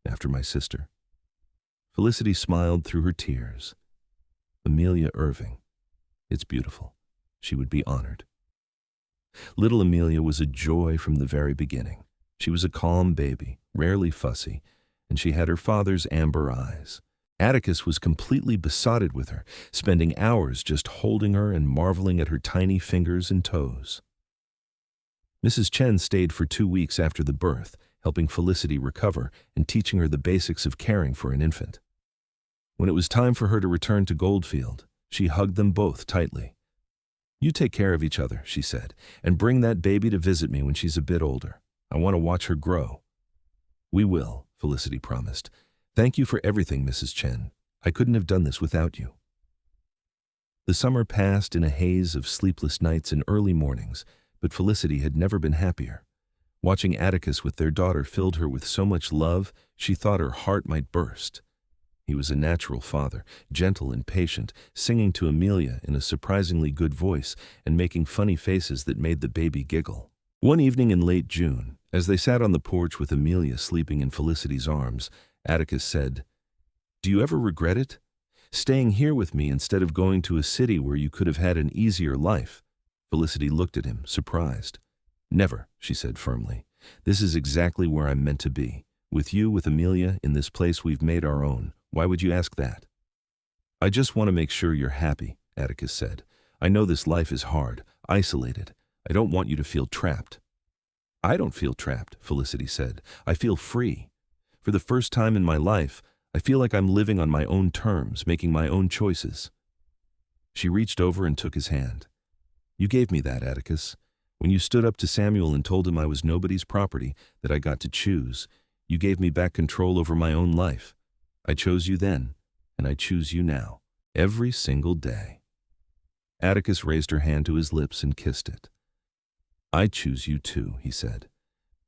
after my sister?" Felicity smiled through her tears. "Amelia Irving. It's beautiful. She would be honored." Little Amelia was a joy from the very beginning. She was a calm baby, rarely fussy, and she had her father's amber eyes. Atticus was completely besotted with her, spending hours just holding her and marveling at her tiny fingers and toes. Mrs. Chen stayed for 2 weeks after the birth, helping Felicity recover and teaching her the basics of caring for an infant. When it was time for her to return to Goldfield, she hugged them both tightly. "You take care of each other," she said, "and bring that baby to visit me when she's a bit older. I want to watch her grow." "We will," Felicity promised. "Thank you for everything, Mrs. Chen. I couldn't have done this without you." The summer passed in a haze of sleepless nights and early mornings, but Felicity had never been happier. Watching Atticus with their daughter filled her with so much love, she thought her heart might burst. He was a natural father, gentle and patient, singing to Amelia in a surprisingly good voice and making funny faces that made the baby giggle. One evening in late June, as they sat on the porch with Amelia sleeping in Felicity's arms, Atticus said, "Do you ever regret it? Staying here with me instead of going to a city where you could have had an easier life?" Felicity looked at him, surprised. "Never," she said firmly. "This is exactly where I'm meant to be. With you, with Amelia, in this place we've made our own. Why would you ask that?" "I just want to make sure you're happy," Atticus said. "I know this life is hard, isolated. I don't want you to feel trapped." "I don't feel trapped," Felicity said. "I feel free. For the first time in my life, I feel like I'm living on my own terms, making my own choices." She reached over and took his hand. "You gave me that, Atticus. When you stood up to Samuel and told him I was nobody's property, that I got to choose, you gave me back control over my own life. I chose you then, and I choose you now, every single day." Atticus raised her hand to his lips and kissed it. "I choose you too," he said,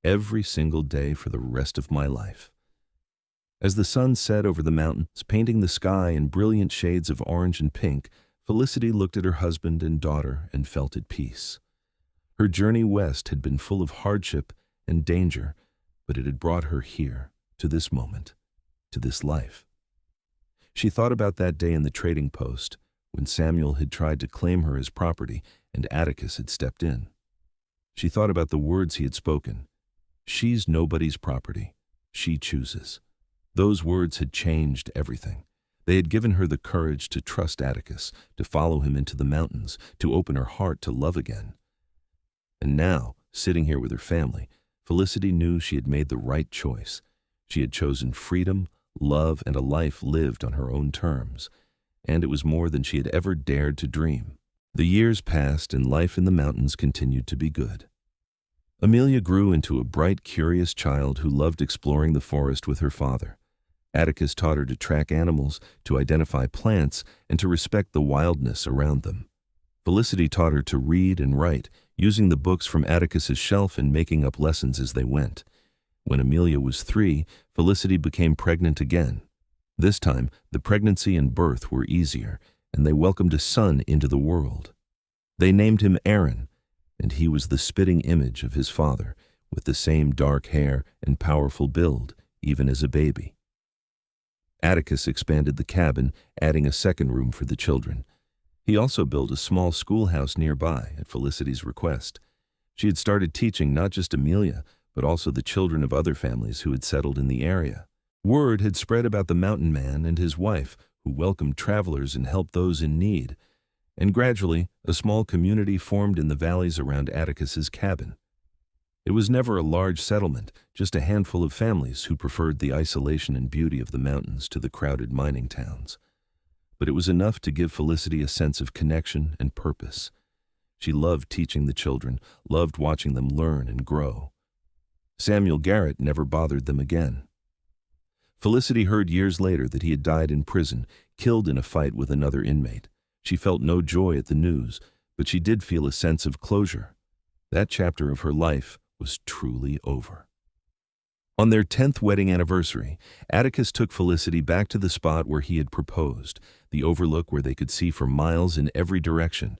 "every single day for the rest of my life." As the sun set over the mountains, painting the sky in brilliant shades of orange and pink, Felicity looked at her husband and daughter and felt at peace. Her journey west had been full of hardship and danger, but it had brought her here, to this moment, to this life. She thought about that day in the trading post, when Samuel had tried to claim her as property and Atticus had stepped in. She thought about the words he had spoken. "She's nobody's property. She chooses." Those words had changed everything. They had given her the courage to trust Atticus, to follow him into the mountains, to open her heart to love again. And now, sitting here with her family, Felicity knew she had made the right choice. She had chosen freedom, love, and a life lived on her own terms, and it was more than she had ever dared to dream. The years passed and life in the mountains continued to be good. Amelia grew into a bright, curious child who loved exploring the forest with her father. Atticus taught her to track animals, to identify plants, and to respect the wildness around them. Felicity taught her to read and write, using the books from Atticus's shelf and making up lessons as they went. When Amelia was 3, Felicity became pregnant again. This time, the pregnancy and birth were easier, and they welcomed a son into the world. They named him Aaron, and he was the spitting image of his father, with the same dark hair and powerful build, even as a baby. Atticus expanded the cabin, adding a second room for the children. He also built a small schoolhouse nearby at Felicity's request. She had started teaching not just Amelia, but also the children of other families who had settled in the area. Word had spread about the mountain man and his wife, who welcomed travelers and helped those in need. And gradually, a small community formed in the valleys around Atticus's cabin. It was never a large settlement, just a handful of families who preferred the isolation and beauty of the mountains to the crowded mining towns. But it was enough to give Felicity a sense of connection and purpose. She loved teaching the children, loved watching them learn and grow. Samuel Garrett never bothered them again. Felicity heard years later that he had died in prison, killed in a fight with another inmate. She felt no joy at the news, but she did feel a sense of closure. That chapter of her life was truly over. On their 10th wedding anniversary, Atticus took Felicity back to the spot where he had proposed, the overlook where they could see for miles in every direction.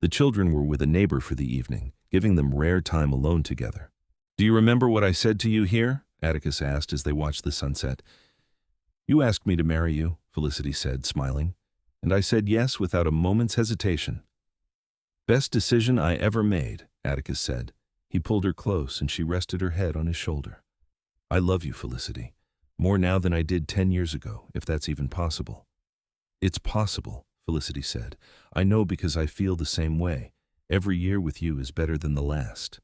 The children were with a neighbor for the evening, giving them rare time alone together. "Do you remember what I said to you here?" Atticus asked as they watched the sunset. "You asked me to marry you," Felicity said, smiling, "and I said yes without a moment's hesitation." "Best decision I ever made," Atticus said. He pulled her close and she rested her head on his shoulder. "I love you, Felicity, more now than I did 10 years ago, if that's even possible." "It's possible," Felicity said. "I know because I feel the same way. Every year with you is better than the last."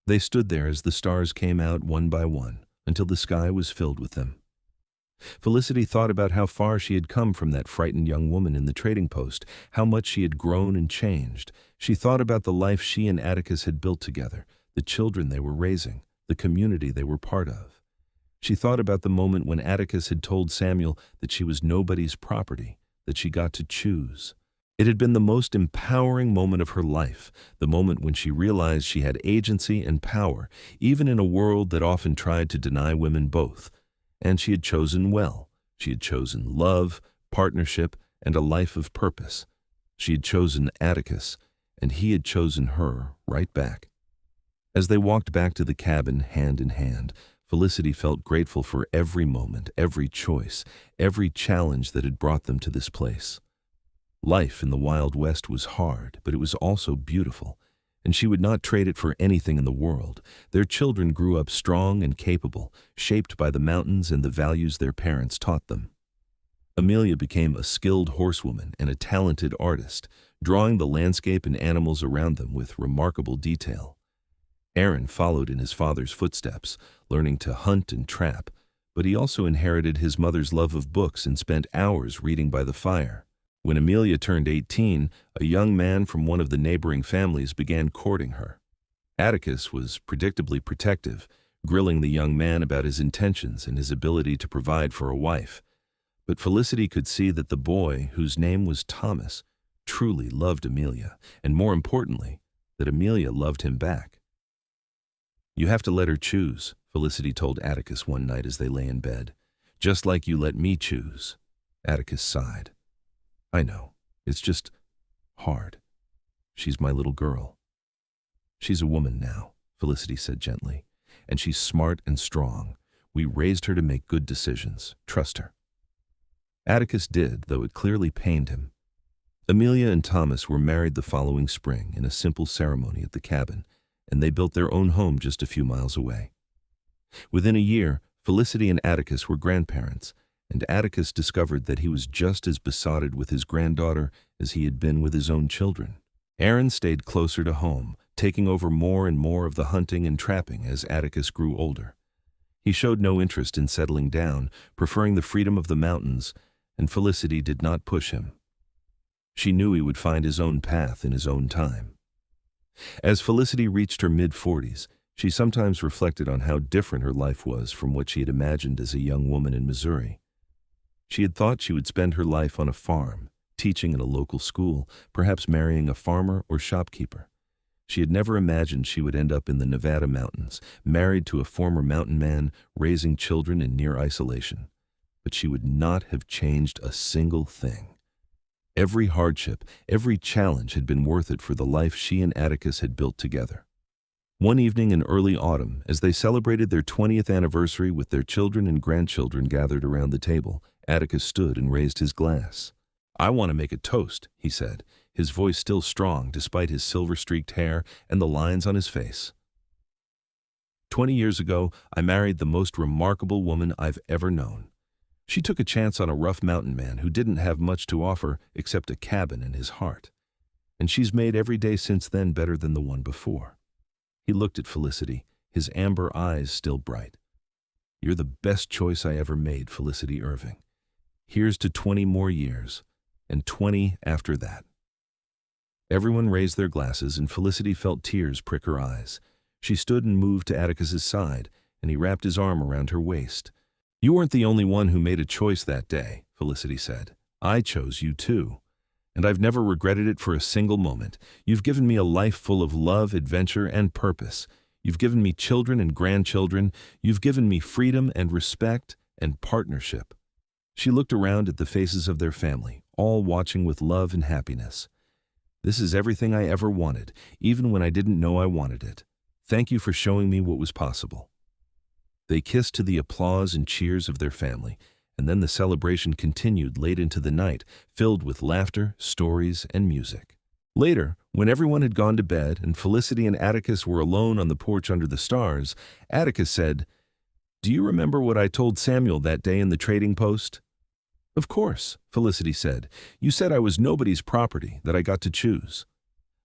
They stood there as the stars came out one by one, until the sky was filled with them. Felicity thought about how far she had come from that frightened young woman in the trading post, how much she had grown and changed. She thought about the life she and Atticus had built together, the children they were raising, the community they were part of. She thought about the moment when Atticus had told Samuel that she was nobody's property, that she got to choose. It had been the most empowering moment of her life, the moment when she realized she had agency and power, even in a world that often tried to deny women both. And she had chosen well. She had chosen love, partnership, and a life of purpose. She had chosen Atticus, and he had chosen her right back. As they walked back to the cabin hand in hand, Felicity felt grateful for every moment, every choice, every challenge that had brought them to this place. Life in the Wild West was hard, but it was also beautiful, and she would not trade it for anything in the world. Their children grew up strong and capable, shaped by the mountains and the values their parents taught them. Amelia became a skilled horsewoman and a talented artist, drawing the landscape and animals around them with remarkable detail. Aaron followed in his father's footsteps, learning to hunt and trap, but he also inherited his mother's love of books and spent hours reading by the fire. When Amelia turned 18, a young man from one of the neighboring families began courting her. Atticus was predictably protective, grilling the young man about his intentions and his ability to provide for a wife. But Felicity could see that the boy, whose name was Thomas, truly loved Amelia, and more importantly, that Amelia loved him back. "You have to let her choose," Felicity told Atticus one night as they lay in bed. "Just like you let me choose." Atticus sighed. "I know. It's just hard. She's my little girl." "She's a woman now," Felicity said gently, "and she's smart and strong. We raised her to make good decisions. Trust her." Atticus did, though it clearly pained him. Amelia and Thomas were married the following spring in a simple ceremony at the cabin, and they built their own home just a few miles away. Within a year, Felicity and Atticus were grandparents, and Atticus discovered that he was just as besotted with his granddaughter as he had been with his own children. Aaron stayed closer to home, taking over more and more of the hunting and trapping as Atticus grew older. He showed no interest in settling down, preferring the freedom of the mountains, and Felicity did not push him. She knew he would find his own path in his own time. As Felicity reached her mid-40s, she sometimes reflected on how different her life was from what she had imagined as a young woman in Missouri. She had thought she would spend her life on a farm, teaching in a local school, perhaps marrying a farmer or shopkeeper. She had never imagined she would end up in the Nevada mountains, married to a former mountain man, raising children in near isolation. But she would not have changed a single thing. Every hardship, every challenge had been worth it for the life she and Atticus had built together. One evening in early autumn, as they celebrated their 20th anniversary with their children and grandchildren gathered around the table, Atticus stood and raised his glass. "I want to make a toast," he said, his voice still strong despite his silver-streaked hair and the lines on his face. 20 years ago, I married the most remarkable woman I've ever known. She took a chance on a rough mountain man who didn't have much to offer except a cabin in his heart. And she's made every day since then better than the one before. He looked at Felicity, his amber eyes still bright. "You're the best choice I ever made, Felicity Irving. Here's to 20 more years, and 20 after that." Everyone raised their glasses, and Felicity felt tears prick her eyes. She stood and moved to Atticus's side, and he wrapped his arm around her waist. "You weren't the only one who made a choice that day," Felicity said. "I chose you too. And I've never regretted it for a single moment. You've given me a life full of love, adventure, and purpose. You've given me children and grandchildren. You've given me freedom and respect and partnership." She looked around at the faces of their family, all watching with love and happiness. "This is everything I ever wanted, even when I didn't know I wanted it. Thank you for showing me what was possible." They kissed to the applause and cheers of their family, and then the celebration continued late into the night, filled with laughter, stories, and music. Later, when everyone had gone to bed and Felicity and Atticus were alone on the porch under the stars, Atticus said, "Do you remember what I told Samuel that day in the trading post?" "Of course," Felicity said. "You said I was nobody's property, that I got to choose."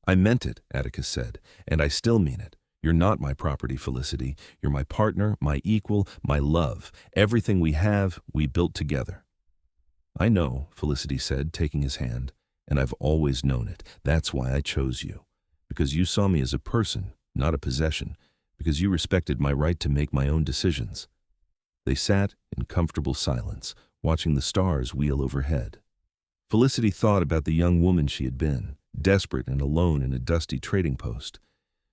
"I meant it," Atticus said, "and I still mean it. You're not my property, Felicity. You're my partner, my equal, my love. Everything we have, we built together." "I know," Felicity said, taking his hand, "and I've always known it. That's why I chose you. Because you saw me as a person, not a possession. Because you respected my right to make my own decisions." They sat in comfortable silence, watching the stars wheel overhead. Felicity thought about the young woman she had been, desperate and alone in a dusty trading post.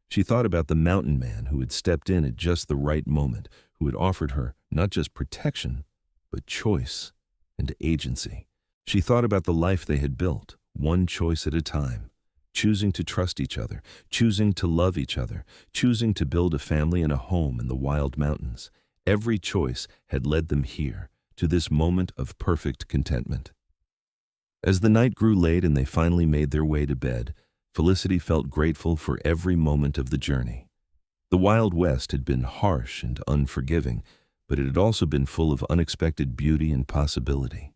She thought about the mountain man who had stepped in at just the right moment, who had offered her not just protection, but choice and agency. She thought about the life they had built, one choice at a time, choosing to trust each other, choosing to love each other, choosing to build a family and a home in the wild mountains. Every choice had led them here, to this moment of perfect contentment. As the night grew late and they finally made their way to bed, Felicity felt grateful for every moment of the journey. The Wild West had been harsh and unforgiving, but it had also been full of unexpected beauty and possibility.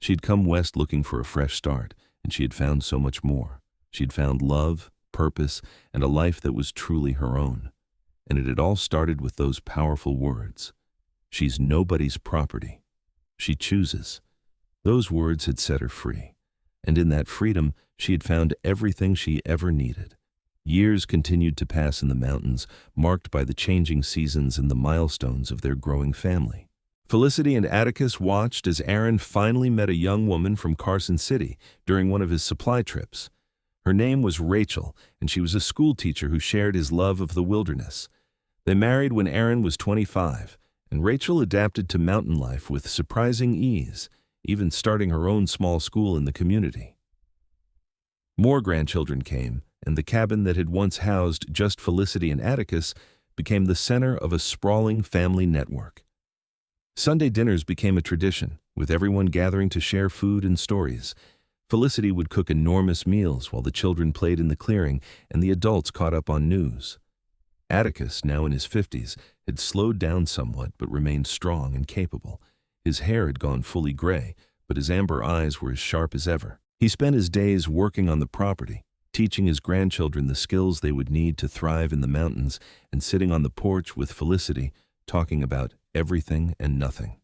She had come west looking for a fresh start, and she had found so much more. She had found love, purpose, and a life that was truly her own. And it had all started with those powerful words. "She's nobody's property. She chooses." Those words had set her free. And in that freedom, she had found everything she ever needed. Years continued to pass in the mountains, marked by the changing seasons and the milestones of their growing family. Felicity and Atticus watched as Aaron finally met a young woman from Carson City during one of his supply trips. Her name was Rachel, and she was a school teacher who shared his love of the wilderness. They married when Aaron was 25, and Rachel adapted to mountain life with surprising ease, even starting her own small school in the community. More grandchildren came, and the cabin that had once housed just Felicity and Atticus became the center of a sprawling family network. Sunday dinners became a tradition, with everyone gathering to share food and stories. Felicity would cook enormous meals while the children played in the clearing and the adults caught up on news. Atticus, now in his 50s, had slowed down somewhat but remained strong and capable. His hair had gone fully gray, but his amber eyes were as sharp as ever. He spent his days working on the property, teaching his grandchildren the skills they would need to thrive in the mountains, and sitting on the porch with Felicity, talking about everything and nothing.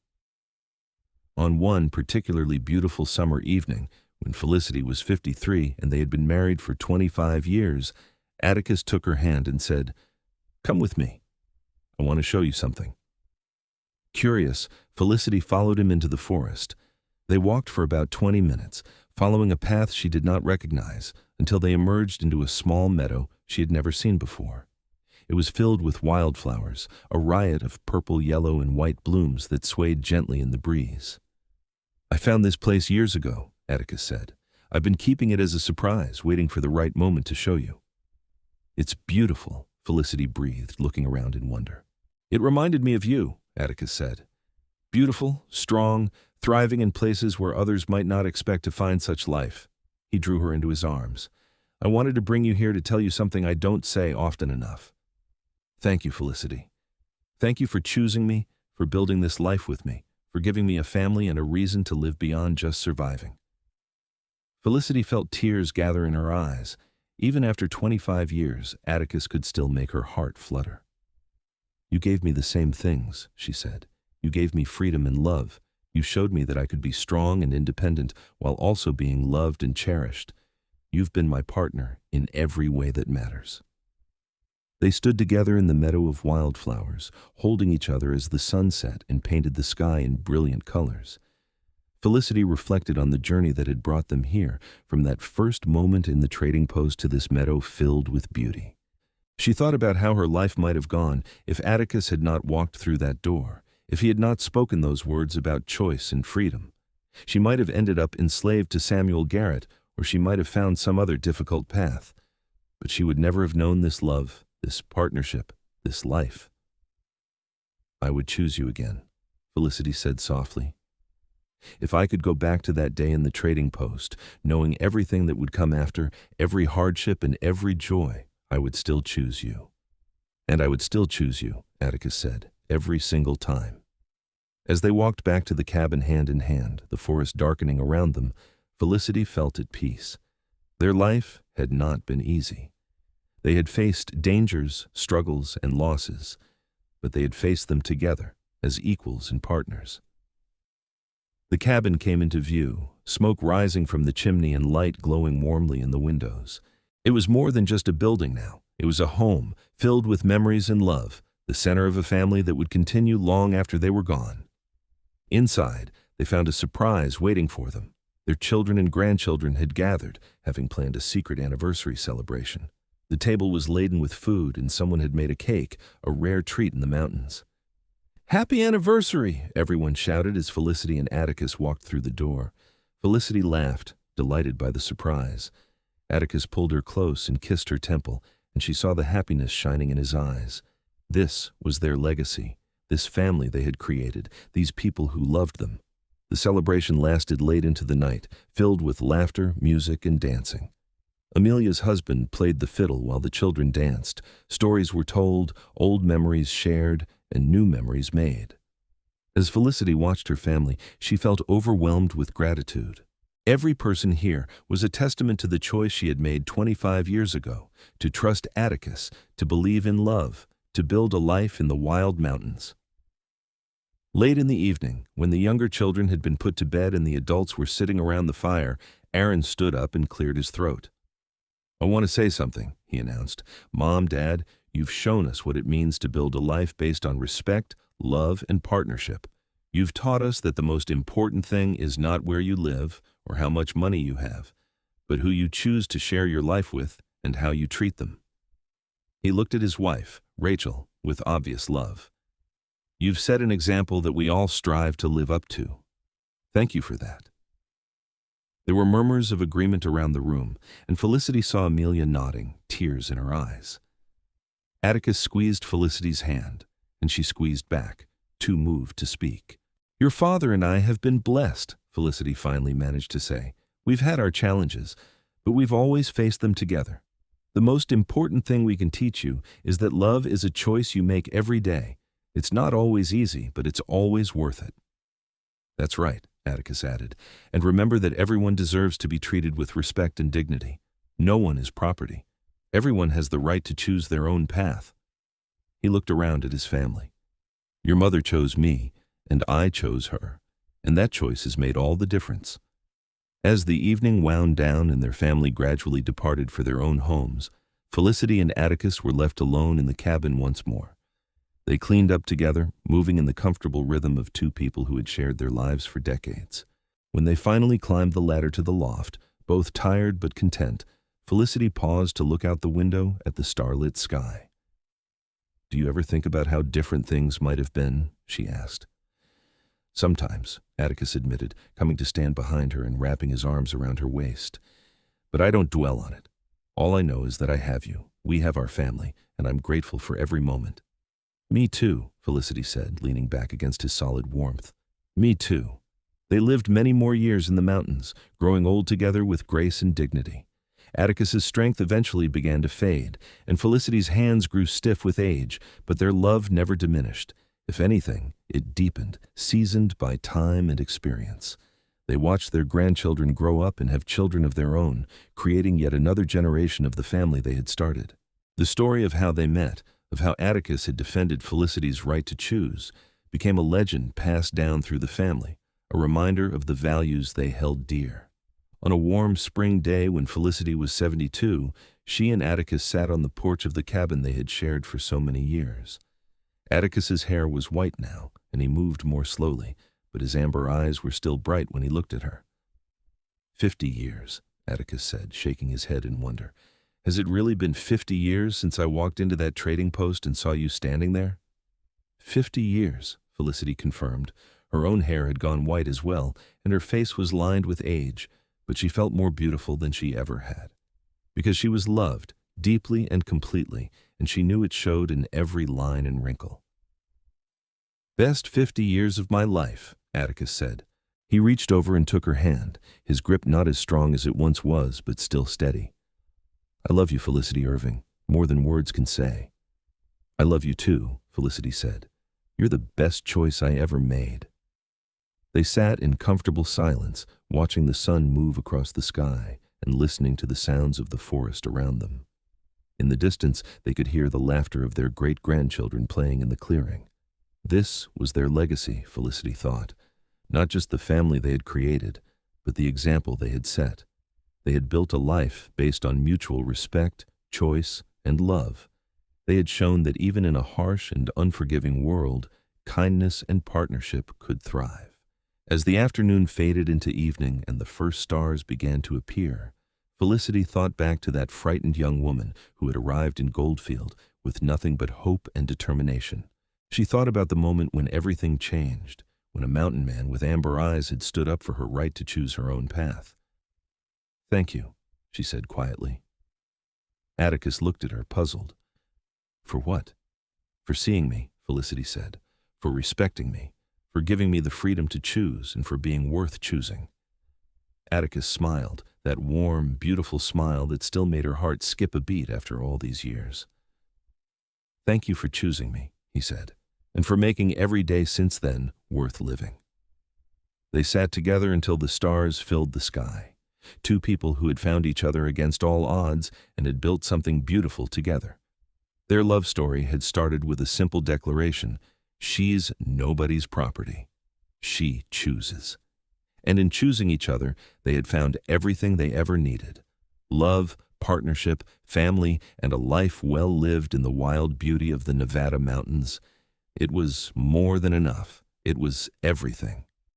On one particularly beautiful summer evening, when Felicity was 53 and they had been married for 25 years, Atticus took her hand and said, "Come with me. I want to show you something." Curious, Felicity followed him into the forest. They walked for about 20 minutes, following a path she did not recognize, until they emerged into a small meadow she had never seen before. It was filled with wildflowers, a riot of purple, yellow, and white blooms that swayed gently in the breeze. "I found this place years ago," Atticus said. "I've been keeping it as a surprise, waiting for the right moment to show you." "It's beautiful," Felicity breathed, looking around in wonder. "It reminded me of you," Atticus said. "Beautiful, strong, thriving in places where others might not expect to find such life." He drew her into his arms. "I wanted to bring you here to tell you something I don't say often enough. Thank you, Felicity. Thank you for choosing me, for building this life with me, for giving me a family and a reason to live beyond just surviving." Felicity felt tears gather in her eyes. Even after 25 years, Atticus could still make her heart flutter. "You gave me the same things," she said. "You gave me freedom and love. You showed me that I could be strong and independent while also being loved and cherished. You've been my partner in every way that matters." They stood together in the meadow of wildflowers, holding each other as the sun set and painted the sky in brilliant colors. Felicity reflected on the journey that had brought them here, from that first moment in the trading post to this meadow filled with beauty. She thought about how her life might have gone if Atticus had not walked through that door, if he had not spoken those words about choice and freedom. She might have ended up enslaved to Samuel Garrett, or she might have found some other difficult path. But she would never have known this love, this partnership, this life. "I would choose you again," Felicity said softly. "If I could go back to that day in the trading post, knowing everything that would come after, every hardship and every joy, I would still choose you." "And I would still choose you," Atticus said, "every single time." As they walked back to the cabin hand in hand, the forest darkening around them, Felicity felt at peace. Their life had not been easy. They had faced dangers, struggles, and losses, but they had faced them together as equals and partners. The cabin came into view, smoke rising from the chimney and light glowing warmly in the windows. It was more than just a building now. It was a home filled with memories and love, the center of a family that would continue long after they were gone. Inside, they found a surprise waiting for them. Their children and grandchildren had gathered, having planned a secret anniversary celebration. The table was laden with food, and someone had made a cake, a rare treat in the mountains. "Happy anniversary!" everyone shouted as Felicity and Atticus walked through the door. Felicity laughed, delighted by the surprise. Atticus pulled her close and kissed her temple, and she saw the happiness shining in his eyes. This was their legacy, this family they had created, these people who loved them. The celebration lasted late into the night, filled with laughter, music, and dancing. Amelia's husband played the fiddle while the children danced. Stories were told, old memories shared, and new memories made. As Felicity watched her family, she felt overwhelmed with gratitude. Every person here was a testament to the choice she had made 25 years ago, to trust Atticus, to believe in love, to build a life in the wild mountains. Late in the evening, when the younger children had been put to bed and the adults were sitting around the fire, Aaron stood up and cleared his throat. "I want to say something," he announced. "Mom, Dad, you've shown us what it means to build a life based on respect, love, and partnership. You've taught us that the most important thing is not where you live or how much money you have, but who you choose to share your life with and how you treat them." He looked at his wife, Rachel, with obvious love. "You've set an example that we all strive to live up to. Thank you for that." There were murmurs of agreement around the room, and Felicity saw Amelia nodding, tears in her eyes. Atticus squeezed Felicity's hand, and she squeezed back, too moved to speak. "Your father and I have been blessed," Felicity finally managed to say. "We've had our challenges, but we've always faced them together. The most important thing we can teach you is that love is a choice you make every day. It's not always easy, but it's always worth it." "That's right," Atticus added, "and remember that everyone deserves to be treated with respect and dignity. No one is property. Everyone has the right to choose their own path. He looked around at his family. Your mother chose me, and I chose her, and that choice has made all the difference. As the evening wound down and their family gradually departed for their own homes, Felicity and Atticus were left alone in the cabin once more. They cleaned up together, moving in the comfortable rhythm of two people who had shared their lives for decades. When they finally climbed the ladder to the loft, both tired but content, Felicity paused to look out the window at the starlit sky. Do you ever think about how different things might have been? She asked. Sometimes, Atticus admitted, coming to stand behind her and wrapping his arms around her waist. But I don't dwell on it. All I know is that I have you. We have our family, and I'm grateful for every moment. Me too, Felicity said, leaning back against his solid warmth. Me too. They lived many more years in the mountains, growing old together with grace and dignity. Atticus's strength eventually began to fade, and Felicity's hands grew stiff with age, but their love never diminished. If anything, it deepened, seasoned by time and experience. They watched their grandchildren grow up and have children of their own, creating yet another generation of the family they had started. The story of how they met, of how Atticus had defended Felicity's right to choose, became a legend passed down through the family, a reminder of the values they held dear. On a warm spring day when Felicity was 72, she and Atticus sat on the porch of the cabin they had shared for so many years. Atticus's hair was white now, and he moved more slowly, but his amber eyes were still bright when he looked at her. 50 years, Atticus said, shaking his head in wonder. Has it really been 50 years since I walked into that trading post and saw you standing there? 50 years, Felicity confirmed. Her own hair had gone white as well, and her face was lined with age, but she felt more beautiful than she ever had. Because she was loved, deeply and completely, and she knew it showed in every line and wrinkle. Best 50 years of my life, Atticus said. He reached over and took her hand, his grip not as strong as it once was, but still steady. I love you, Felicity Irving, more than words can say. I love you too, Felicity said. You're the best choice I ever made. They sat in comfortable silence, watching the sun move across the sky and listening to the sounds of the forest around them. In the distance, they could hear the laughter of their great-grandchildren playing in the clearing. This was their legacy, Felicity thought. Not just the family they had created, but the example they had set. They had built a life based on mutual respect, choice, and love. They had shown that even in a harsh and unforgiving world, kindness and partnership could thrive. As the afternoon faded into evening and the first stars began to appear, Felicity thought back to that frightened young woman who had arrived in Goldfield with nothing but hope and determination. She thought about the moment when everything changed, when a mountain man with amber eyes had stood up for her right to choose her own path. Thank you, she said quietly. Atticus looked at her, puzzled. For what? For seeing me, Felicity said. For respecting me. For giving me the freedom to choose and for being worth choosing. Atticus smiled, that warm, beautiful smile that still made her heart skip a beat after all these years. Thank you for choosing me, he said, and for making every day since then worth living. They sat together until the stars filled the sky. Two people who had found each other against all odds and had built something beautiful together. Their love story had started with a simple declaration: she's nobody's property. She chooses. And in choosing each other, they had found everything they ever needed: love, partnership, family, and a life well lived in the wild beauty of the Nevada mountains. It was more than enough. It was everything.